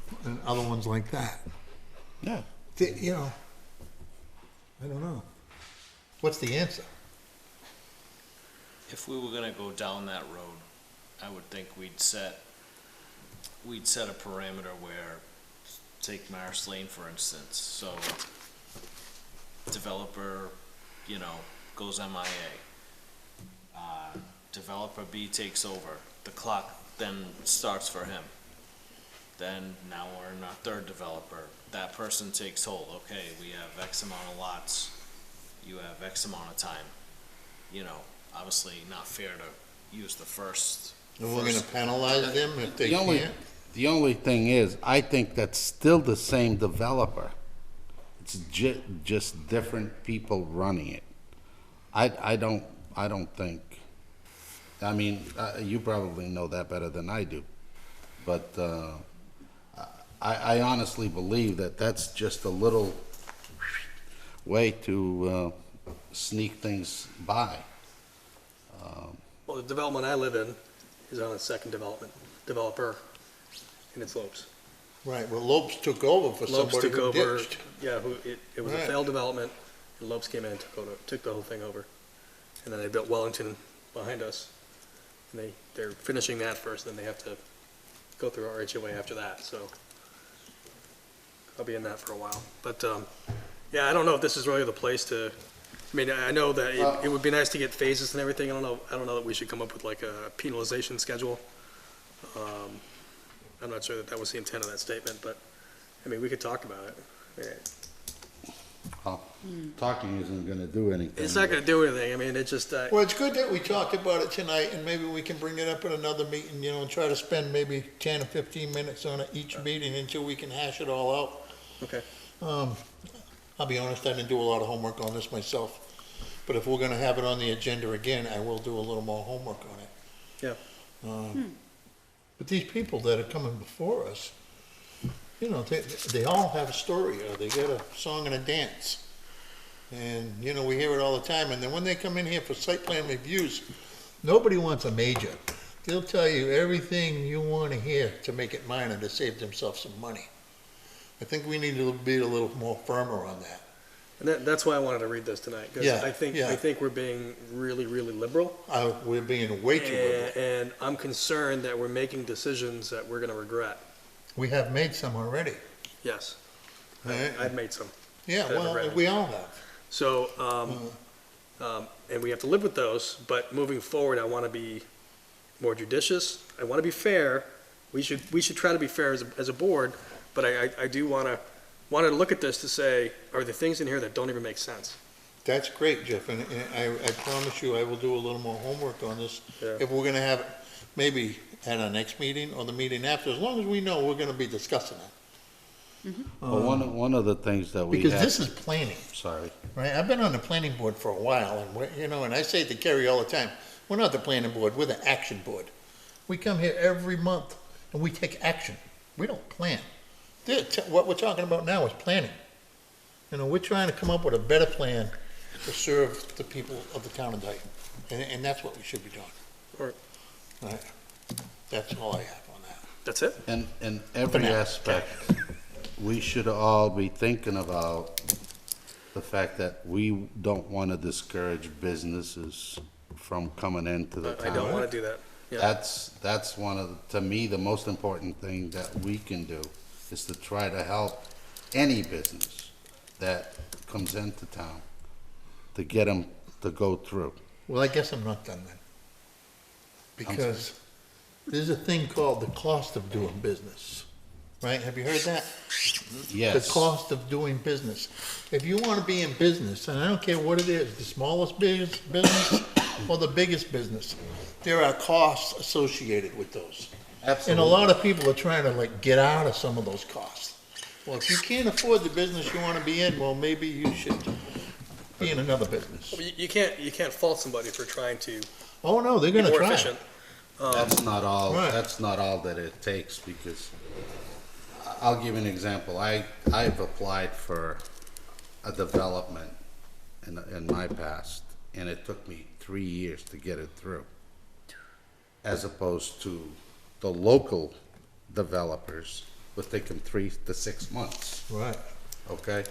other ones like that. Yeah. You know, I don't know. What's the answer? If we were gonna go down that road, I would think we'd set a parameter where, take Marsh Lane for instance, so developer, you know, goes MIA. Developer B takes over, the clock then starts for him. Then now we're in our third developer, that person takes hold, okay, we have X amount of lots, you have X amount of time. You know, obviously not fair to use the first. And we're gonna penalize them if they The only, can't? the only thing is, I think that's still the same developer. It's just different people running it. I don't think, I mean, you probably know that better than I do, but, I honestly believe that that's just a little way to, sneak things by. Well, the development I live in is on a second developer, and it's Lopes. Right, well, Lopes took over for Lopes somebody took who over, ditched. yeah, it was a Right. failed development, and Lopes came in and took the whole thing over. And then they built Wellington behind us, and they're finishing that first, then they have to go through our HOA after that, so I'll be in that for a while. But, yeah, I don't know if this is really the place to, I mean, I know that it would be nice to get phases and everything, I don't know that we should come up with like a penalization schedule. I'm not sure that was the intent of that statement, but, I mean, we could talk about it. Yeah. Well, talking isn't gonna do anything. It's not gonna do anything, I mean, it just, Well, it's good that we talked about it tonight, and maybe we can bring it up at another meeting, you know, and try to spend maybe 10 or 15 minutes on it each meeting until we can hash it all out. okay. I'll be honest, I didn't do a lot of homework on this myself, but if we're gonna have it on the agenda again, I will do a little more homework on it. Yeah. But these people that are coming before us, you know, they all have a story, or they got a song and a dance. And, you know, we hear it all the time, and then when they come in here for site plan reviews, nobody wants a major. They'll tell you everything you wanna hear to make it minor to save themselves some money. I think we need to be a little more firmer on that. And that's why I wanted to read this tonight, because Yeah, I think yeah. we're being really, really liberal. We're being way too liberal. And I'm concerned that we're making decisions that we're gonna regret. We have made some already. Yes, Right. I've made some. Yeah, I've well, regret. we all have. So, and we have to live with those, but moving forward, I wanna be more judicious. I wanna be fair. We should try to be fair as a board, but I do wanted to look at this to say, are there things in here that don't even make sense? That's great, Jeff, and I promise you, I will do a little more homework on this. Yeah. If we're gonna have, it maybe at our next meeting or the meeting after, as long as we know we're gonna be discussing it. Well, one of the things that we have. Because this is planning, Sorry. right? I've been on the planning board for a while, and we're, you know, and I say it to Kerry all the time, we're not the planning board, we're the action board. We come here every month and we take action. We don't plan. What we're talking about now is planning. You know, we're trying to come up with a better plan to serve the people of the town of Dayton, and that's what we should be doing. All right. Right. That's all I have on that. That's it? And in every now. aspect, we should all be thinking about the fact that we don't want to discourage businesses from coming into the town. I don't wanna do that. Yeah. That's one of, to me, the most important thing that we can do is to try to help any business that comes into town to get them to go through. Well, I guess I'm not done then. Because there's a thing called the cost of doing business, right? Have you heard that? The Yes. cost of doing business. If you want to be in business, and I don't care what it is, the smallest business or the biggest business, there are costs associated with those. And Absolutely. a lot of people are trying to like get out of some of those costs. Well, if you can't afford the business you want to be in, well, maybe you should be in another business. Well, you can't fault somebody for trying to Oh, no, they're be gonna more try. efficient. That's not all, Right. that's not all that it takes, because I'll give you an example. I've applied for a development in my past, and it took me 3 years to get it through, as opposed to the local developers would take them 3 to 6 months. Right. Okay?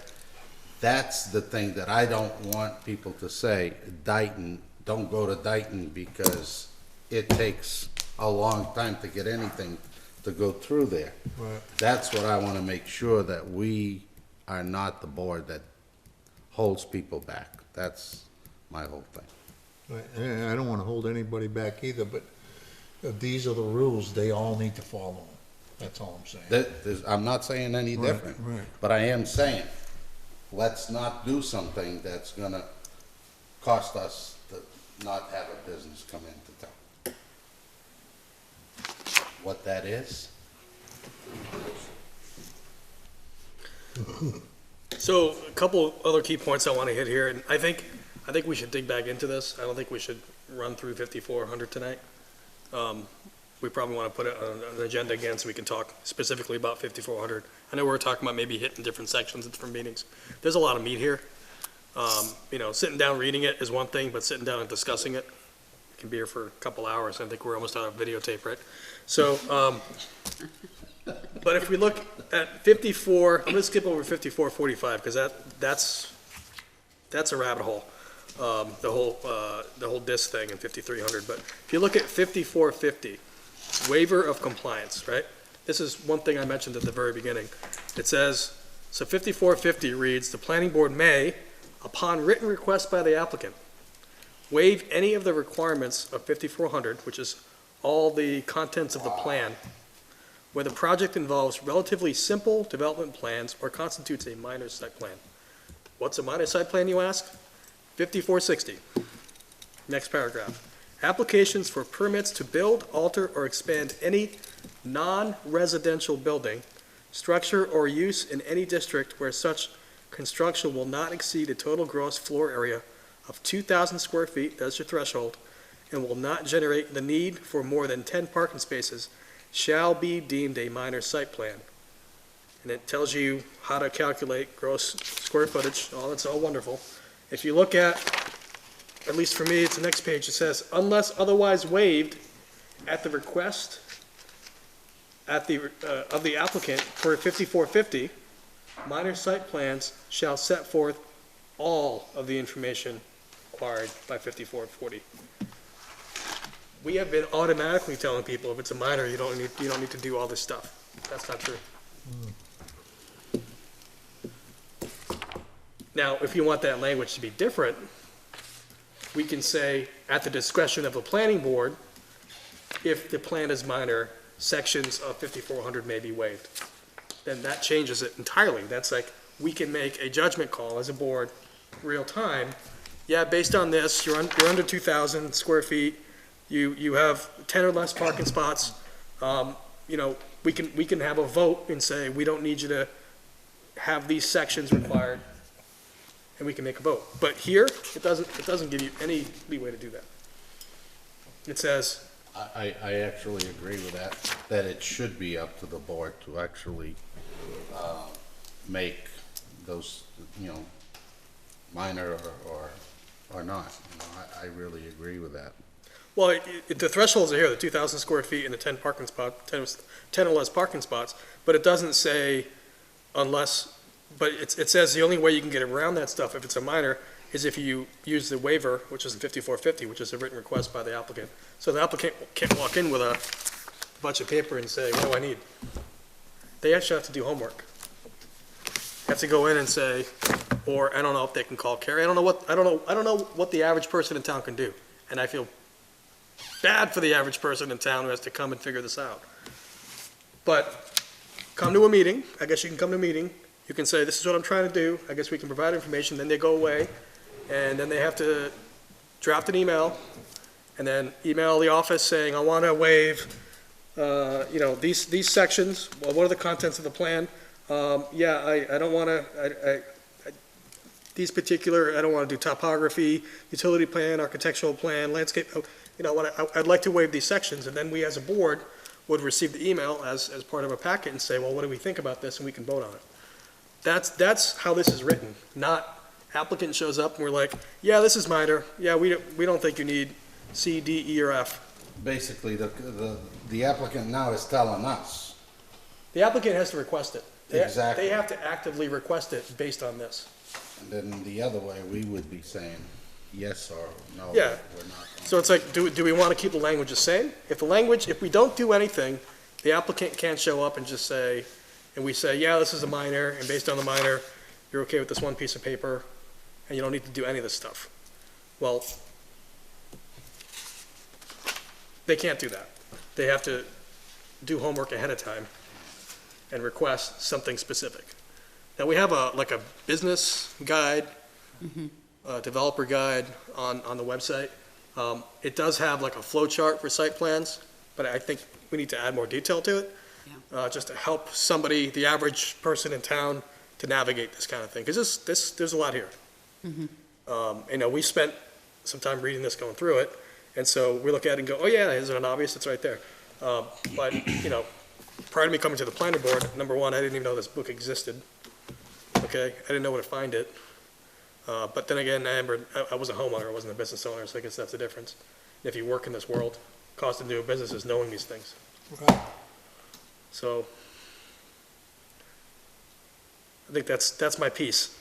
That's the thing that I don't want people to say, Dayton, don't go to Dayton because it takes a long time to get anything to go through there. Right. That's what I want to make sure, that we are not the board that holds people back. That's my whole thing. Right, and I don't wanna hold anybody back either, but these are the rules they all need to follow. That's all I'm saying. I'm not saying any Right, different, right. but I am saying, let's not do something that's gonna cost us to not have a business come into town. What that is, So, a couple other key points I want to hit here, and I think we should dig back into this. I don't think we should run through 5400 tonight. We probably want to put it on an agenda again so we can talk specifically about 5400. I know we were talking about maybe hitting different sections at different meetings. There's a lot of meat here. You know, sitting down reading it is one thing, but sitting down and discussing it can be here for a couple hours. I think we're almost out of videotape, right? So, but if we look at 54, I'm gonna skip over 5445 because that's a rabbit hole. The whole DIS thing in 5300. But if you look at 5450, waiver of compliance, right? This is one thing I mentioned at the very beginning. It says, so 5450 reads, the planning board may, upon written request by the applicant, waive any of the requirements of 5400, which is all the contents of the plan, where the project involves relatively simple development plans or constitutes a minor site plan. What's a minor site plan, you ask? 5460. Next paragraph. Applications for permits to build, alter, or expand any non-residential building, structure, or use in any district where such construction will not exceed a total gross floor area of 2,000 square feet, that's your threshold, and will not generate the need for more than 10 parking spaces, shall be deemed a minor site plan. And it tells you how to calculate gross square footage, that's all wonderful. If you look at least for me, it's the next page, it says, unless otherwise waived at the request of the applicant for 5450, minor site plans shall set forth all of the information required by 5440. We have been automatically telling people if it's a minor, you don't need to do all this stuff. That's not true. Now, if you want that language to be different, we can say, at the discretion of the planning board, if the plan is minor, sections of 5400 may be waived. Then that changes it entirely. That's like, we can make a judgment call as a board, real time. Yeah, based on this, you're under 2,000 square feet, you have 10 or less parking spots. You know, we can have a vote and say, we don't need you to have these sections required, and we can make a vote. But here, it doesn't give you any leeway to do that. It says, I actually agree with that it should be up to the board to actually make those, minor or not. I really agree with that. well, the thresholds are here, the 2,000 square feet and the 10 parking spot, 10 or less parking spots, but it doesn't say unless, but it says the only way you can get around that stuff if it's a minor is if you use the waiver, which is in 5450, which is a written request by the applicant. So the applicant can't walk in with a bunch of paper and say, what do I need? They actually have to do homework. Have to go in and say, or I don't know if they can call Carrie. I don't know what the average person in town can do. And I feel bad for the average person in town who has to come and figure this out. But come to a meeting. I guess you can come to a meeting. You can say, this is what I'm trying to do. I guess we can provide information. Then they go away. And then they have to draft an email and then email the office saying, I want to waive, these sections. Well, what are the contents of the plan? I don't want to, these particular, I don't want to do topography, utility plan, architectural plan, landscape. I'd like to waive these sections. And then we as a board would receive the email as part of a packet and say, well, what do we think about this? And we can vote on it. That's how this is written, not applicant shows up and we're like, yeah, this is minor, yeah, we don't think you need C, D, E, or F. Basically, the applicant now is telling us. The applicant has to request it. Exactly. They have to actively request it based on this. And then the other way, we would be saying yes or no. Yeah. We're not. So it's like, do we want to keep the language the same? If we don't do anything, the applicant can't show up and just say, and we say, yeah, this is a minor, and based on the minor, you're okay with this one piece of paper, and you don't need to do any of this stuff. Well, they can't do that. They have to do homework ahead of time and request something specific. Now, we have a business guide, a developer guide on the website. It does have like a flow chart for site plans, but I think we need to add more detail to it. Just to help somebody, the average person in town, to navigate this kind of thing, because there's a lot here. We spent some time reading this, going through it, and so we look at it and go, oh yeah, isn't it obvious? It's right there. But, prior to me coming to the planning board, number one, I didn't even know this book existed. Okay, I didn't know where to find it. But then again, I was a homeowner, I wasn't a business owner, so I guess that's the difference. If you work in this world, cost of doing business is knowing these things. So, I think that's my piece.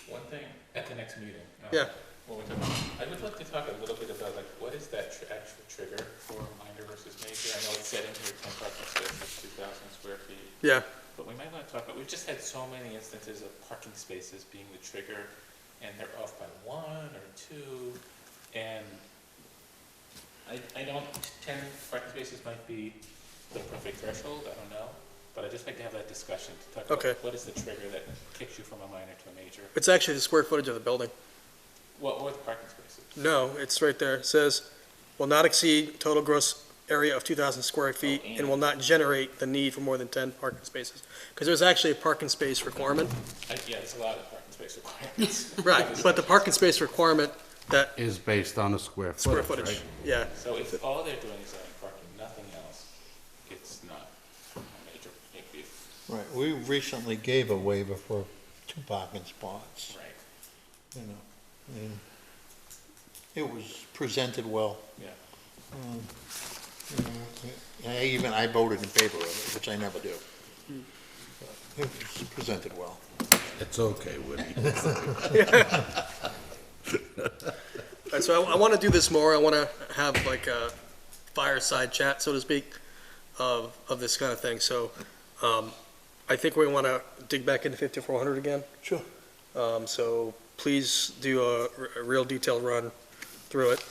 One thing, at the next meeting. Yeah. When we talk, I would like to talk a little bit about, like, what is that actual trigger for minor versus major? I know it's set in here, 10 parking spaces, 2,000 square feet. Yeah. But we might want to talk about, we've just had so many instances of parking spaces being the trigger, and they're off by 1 or 2, and I don't, 10 parking spaces might be the perfect threshold, I don't know, but I'd just like to have that discussion to talk about what is the trigger that kicks you from a minor to a major? It's actually the square footage of the building. Or the parking spaces? No, it's right there. It says, will not exceed total gross area of 2,000 square feet and will not generate the need for more than 10 parking spaces. Because there's actually a parking space requirement. Yeah, there's a lot of parking space requirements. Right, but the parking space requirement that Is based on the square footage, right? yeah. So if all they're doing is adding parking, nothing else, it's not a major big deal. Right, we recently gave a waiver for 2 parking spots, Right, you know, and it was presented well. yeah. I voted in favor of it, which I never do. But it was presented well. It's okay, Woody. So I want to do this more. I want to have like a fireside chat, so to speak, of this kind of thing. So I think we want to dig back into 5400 again. Sure. So please do a real detailed run through it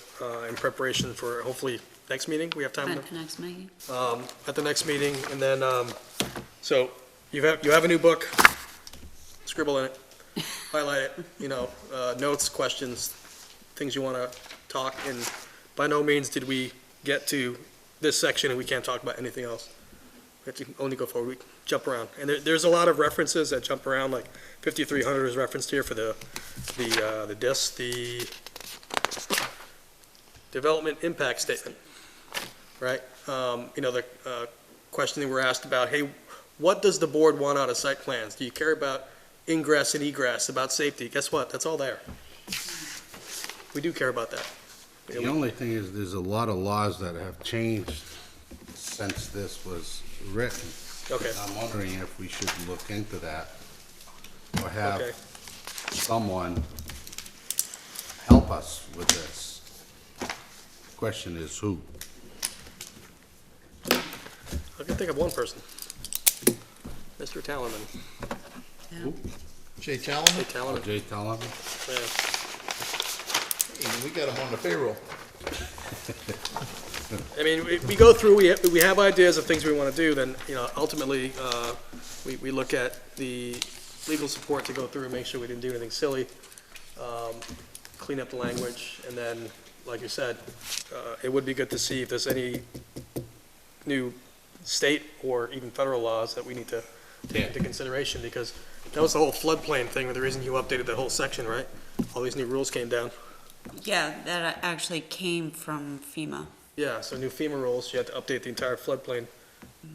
in preparation for hopefully next meeting. We have time At the next meeting? at the next meeting, and then so you have a new book. Scribble in it, highlight it. Notes, questions, things you want to talk. And by no means did we get to this section and we can't talk about anything else. We have to only go forward. We jump around, and there's a lot of references that jump around. Like 5300 is referenced here for the DIS, the Development Impact Statement, right? The question that we're asked about, hey, what does the board want out of site plans? Do you care about ingress and egress, about safety? Guess what? That's all there. We do care about that. The only thing is, there's a lot of laws that have changed since this was written. Okay. I'm wondering if we should look into that, or have Okay. someone help us with this. Question is who? I can think of one person. Mr. Tallerman. Jay Hey, Talman, Tallerman. Jay Talon? Yeah. we got him on the payroll. I mean, we go through, we have ideas of things we want to do, then, ultimately, we look at the legal support to go through and make sure we didn't do anything silly, clean up the language, and then, like you said, it would be good to see if there's any new state or even federal laws that we need to take into consideration, because that was the whole floodplain thing, the reason you updated that whole section, right? All these new rules came down. Yeah, that actually came from FEMA. Yeah, so new FEMA rules, you had to update the entire floodplain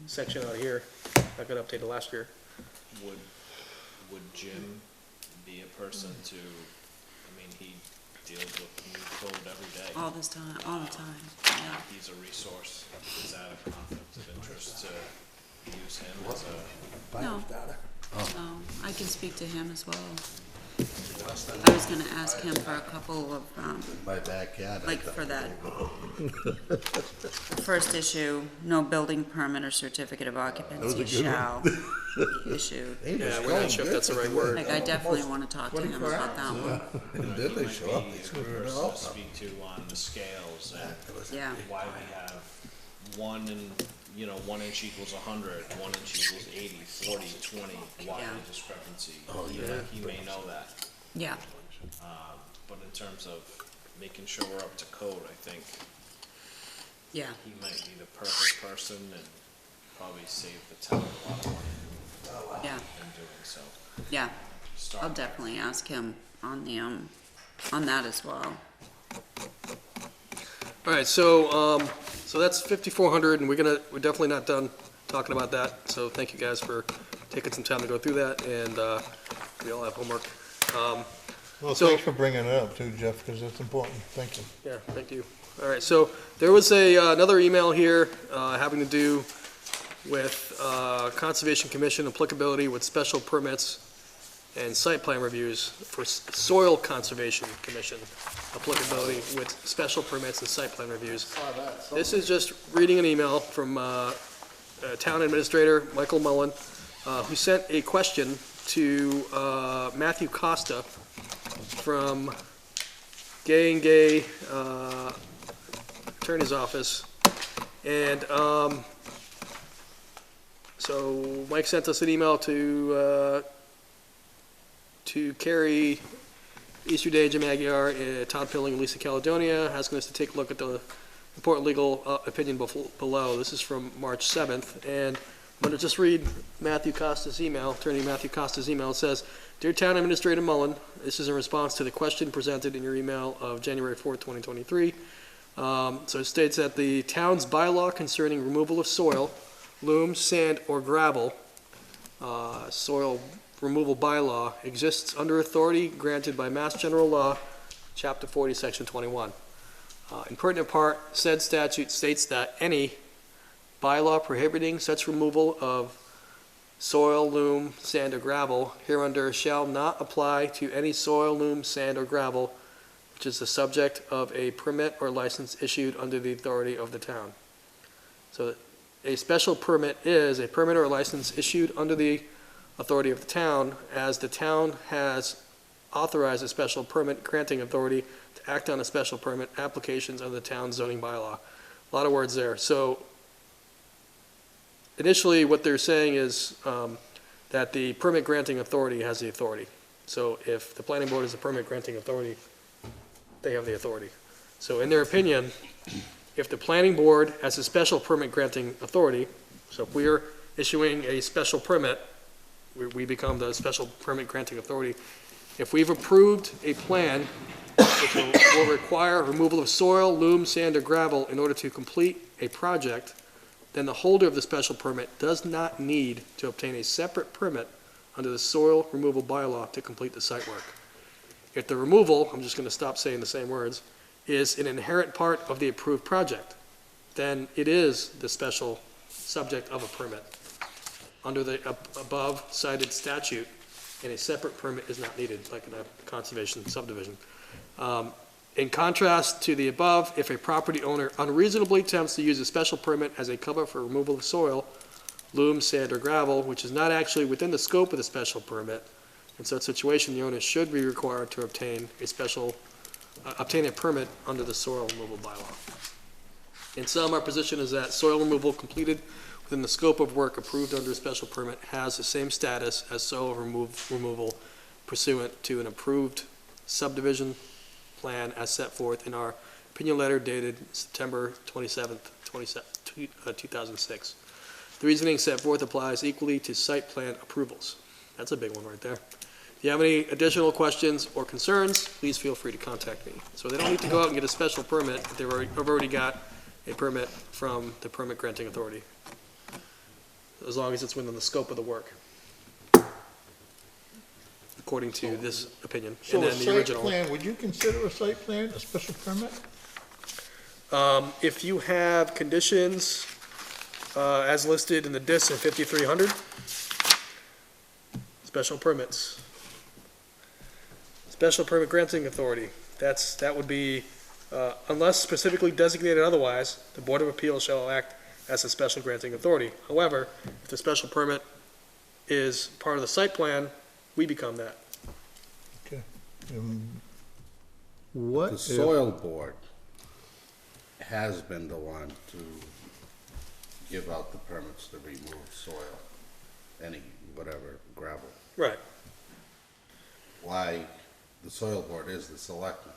section out here. I got updated last year. Would would Jim be a person to, I mean, he deals with new code every day. All the time, yeah. He's a resource. Is that a conflict of interest to use him as a? No, no, I can speak to him as well. I was gonna ask him for a couple of, My backyard. like for that first issue, no building permit or certificate of occupancy shall be issued. Yeah, we're not sure if that's the right word. Like, I definitely wanna talk to him about that one, And then they show up, they Might screw be a it person all to up. speak to on the scales and yeah. why we have 1 inch equals 100, 1 inch equals 80, 40, 20, why Yeah. the discrepancy? yeah. He may know that. Yeah, But in terms of making sure we're up to code, I think yeah, he might be the perfect person and probably save the town a lot of money yeah, in doing so. yeah. Start I'll definitely ask him on the, on that as well. All right, so that's 5,400, and we're definitely not done talking about that. So thank you guys for taking some time to go through that, and we all have homework. Well, So- thanks for bringing it up too, Jeff, because that's important. Thank you. Yeah, thank you. All right, so there was another email here having to do with Conservation Commission applicability with special permits and site plan reviews for Soil Conservation Commission applicability with special permits and site plan reviews. This is just reading an email from Town Administrator Michael Mullen, who sent a question to Matthew Costa from Gay and Gay Attorney's Office. And so Mike sent us an email to Carrie Easterday, Jim Aguirre, Todd Pilling, and Lisa Caledonia, asking us to take a look at the important legal opinion below. This is from March 7th, and I'm going to just read Matthew Costa's email, Attorney Matthew Costa's email. It says, "Dear Town Administrator Mullen, this is in response to the question presented in your email of January 4th, 2023. So it states that the town's bylaw concerning removal of soil, loam, sand, or gravel, soil removal bylaw, exists under authority granted by Mass General Law, Chapter 40, Section 21. In pertinent part, said statute states that any bylaw prohibiting such removal of soil, loam, sand, or gravel hereunder shall not apply to any soil, loam, sand, or gravel which is the subject of a permit or license issued under the authority of the town." So a special permit is a permit or license issued under the authority of the town, as the town has authorized a special permit granting authority to act on a special permit applications under the town's zoning bylaw. A lot of words there. So initially, what they're saying is that the permit granting authority has the authority. So if the planning board is the permit granting authority, they have the authority. So in their opinion, if the planning board has a special permit granting authority, so if we are issuing a special permit, we become the special permit granting authority. If we've approved a plan which will require removal of soil, loam, sand, or gravel in order to complete a project, then the holder of the special permit does not need to obtain a separate permit under the soil removal bylaw to complete the site work. If the removal, I'm just going to stop saying the same words, is an inherent part of the approved project, then it is the special subject of a permit under the above cited statute, and a separate permit is not needed, like in a conservation subdivision. In contrast to the above, if a property owner unreasonably attempts to use a special permit as a cover for removal of soil, loam, sand, or gravel, which is not actually within the scope of the special permit, in such situation, the owner should be required to obtain a permit under the soil removal bylaw. In sum, our position is that soil removal completed within the scope of work approved under a special permit has the same status as soil removal pursuant to an approved subdivision plan as set forth in our opinion letter dated September 27th, 2006. The reasoning set forth applies equally to site plan approvals. That's a big one right there. If you have any additional questions or concerns, please feel free to contact me. So they don't need to go out and get a special permit if they've already got a permit from the permit granting authority, as long as it's within the scope of the work. according to this opinion. So And a then the site original. plan, would you consider a site plan a special permit? If you have conditions, as listed in the DIS in 5300, special permits. Special permit granting authority, that would be, unless specifically designated otherwise, the Board of Appeals shall act as a special granting authority. However, if the special permit is part of the site plan, we become that. What The if, soil board has been the one to give out the permits to remove soil, any, whatever, gravel. Right. Why the soil board is the selectmen?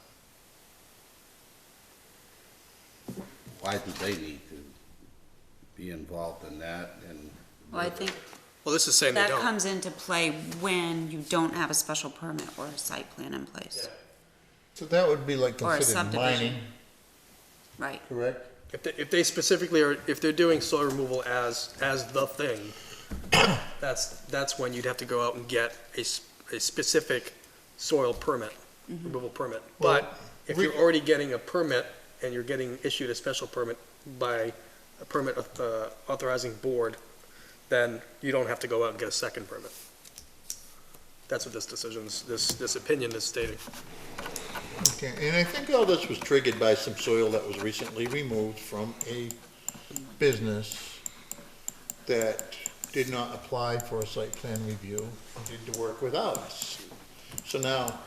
Why do they need to be involved in that and? Well, I think Well, this is saying they that don't. comes into play when you don't have a special permit or a site plan in place. so that would be like Or a considered subdivision. mining, Right. correct? If they specifically are, if they're doing soil removal as the thing, that's when you'd have to go out and get a specific soil permit, removal permit. But if you're already getting a permit and you're getting issued a special permit by a permit authorizing board, then you don't have to go out and get a second permit. That's what this opinion is stating. Okay, and I think all this was triggered by some soil that was recently removed from a business that did not apply for a site plan review, did the work without us. So now,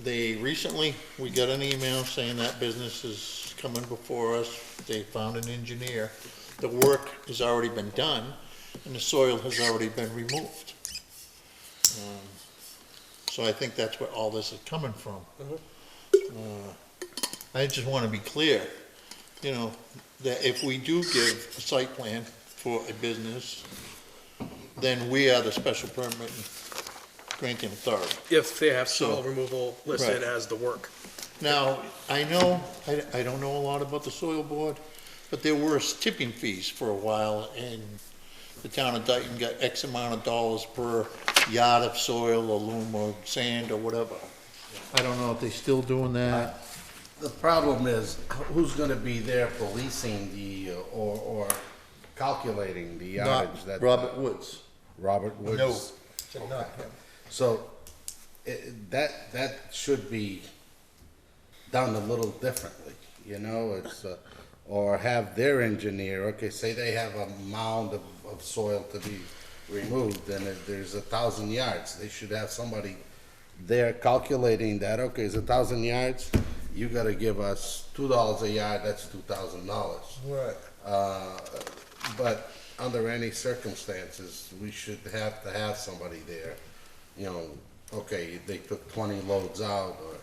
we got an email saying that business is coming before us, they found an engineer. The work has already been done, and the soil has already been removed. So I think that's where all this is coming from. I just want to be clear, you know, that if we do give a site plan for a business, then we are the special permit granting authority. If they have soil So- removal listed Right. as the work. Now, I know, I don't know a lot about the soil board, but there were tipping fees for a while, and the town of Dayton got X amount of dollars per yard of soil or loam or sand or whatever. I don't know if they're still doing that. The problem is, who's gonna be there policing or calculating the yardage that? Robert Woods. Robert Woods? No, said not him. So, that should be done a little differently, you know, or have their engineer, okay, say they have a mound of soil to be removed, and there's 1,000 yards, they should have somebody there calculating that, okay, it's 1,000 yards, you gotta give us $2 a yard, that's $2,000. Right. But under any circumstances, we should have to have somebody there, you know, okay, they took 20 loads out, or,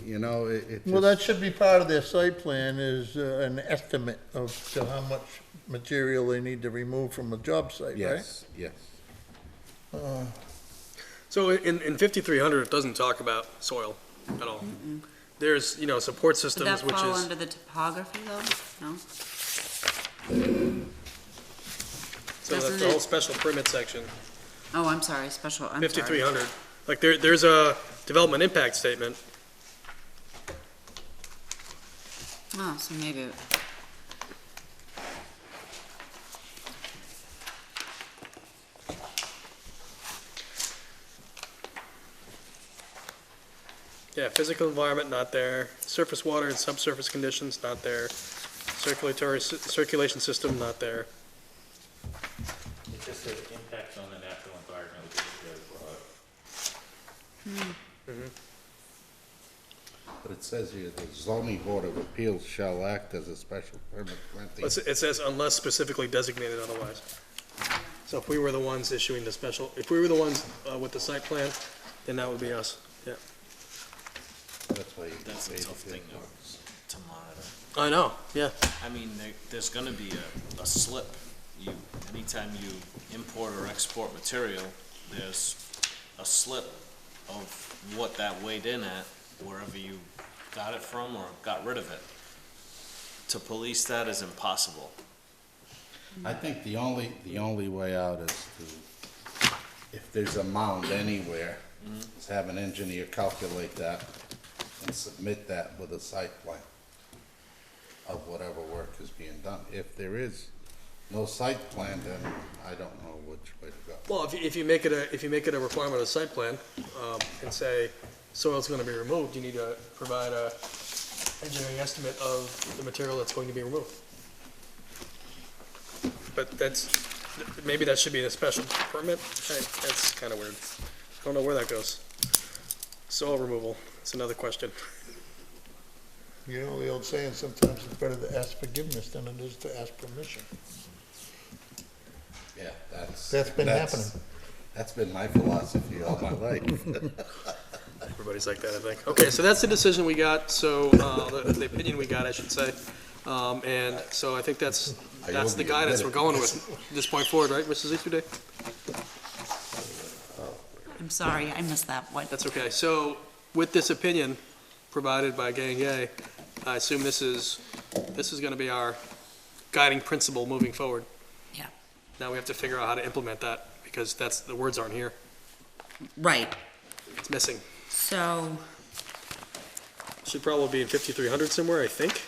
you know, it Well, just- that should be part of their site plan, is an estimate of to how much material they need to remove from a job site, right? Yes, yes. So in 5300, it doesn't talk about soil at all. There's, support Would systems, that which fall is, under the topography though? No? so that's doesn't the whole it- special permit section, Oh, I'm sorry, I'm sorry. 5300. Like, there's a development impact statement. Oh, so maybe, Yeah, physical environment, not there. Surface water and subsurface conditions, not there. Circulation system, not there. It just says impacts on the natural environment, which is very broad. But it says here, the zoning board of appeals shall act as a special permit granting. It says unless specifically designated otherwise. So if we were the ones issuing the special, if we were the ones with the site plan, then that would be us, yeah. That's why. That's a tough thing to monitor. I know, yeah. I mean, there's gonna be a slip. Anytime you import or export material, there's a slip of what that weighed in at, wherever you got it from or got rid of it. To police that is impossible. I think the only way out is to, if there's a mound anywhere, is have an engineer calculate that and submit that with a site plan of whatever work is being done. If there is no site plan, then I don't know which way to go. Well, if you make it a requirement of the site plan, and say soil's gonna be removed, you need to provide a engineering estimate of the material that's going to be removed. But maybe that should be in a special permit. That's kinda weird. I don't know where that goes. Soil removal, it's another question. You know, the old saying, sometimes it's better to ask forgiveness than it is to ask permission. Yeah, That's been happening. That's been my philosophy all my life. Everybody's like that, I think. Okay, so that's the decision we got, so, the opinion we got, I should say. And so I think that's the guidance we're going with from this point forward, right, Mrs. Easterday? I'm sorry, I missed that one. That's okay. So with this opinion provided by Gay and Gay, I assume this is gonna be our guiding principle moving forward. Yeah. Now we have to figure out how to implement that, because the words aren't here. Right, It's missing. so, Should probably be in 5300 somewhere, I think.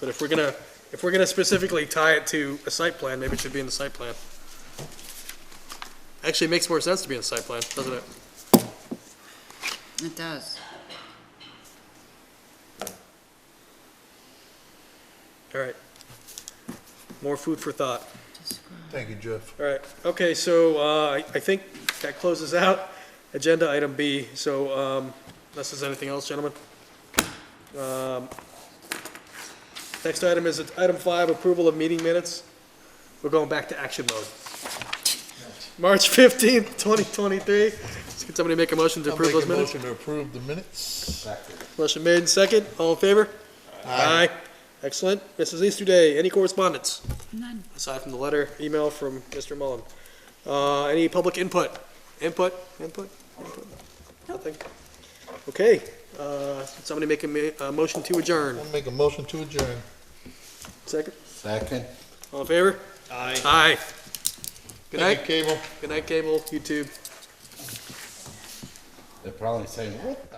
But if we're gonna specifically tie it to a site plan, maybe it should be in the site plan. Actually, it makes more sense to be in the site plan, doesn't it? it does. All right. More food for thought. Thank you, Jeff. All right, okay, so, I think that closes out agenda item B, so, unless there's anything else, gentlemen? Next item is item 5, approval of meeting minutes. We're going back to action mode. March 15th, 2023. Can somebody make a motion to I'll approve make those a minutes? motion to approve the minutes. Motion made and second, all in favor? Aye. Excellent. Mrs. Easterday, any correspondence? None. Aside from the letter, email from Mr. Mullen. Any public input? Input? Nothing? Okay, somebody make a motion to adjourn. I'll make a motion to adjourn. Second? Second? All in favor? Aye. Aye. Good Thank night. you, Cable. Good night, cable, YouTube. They're probably saying, what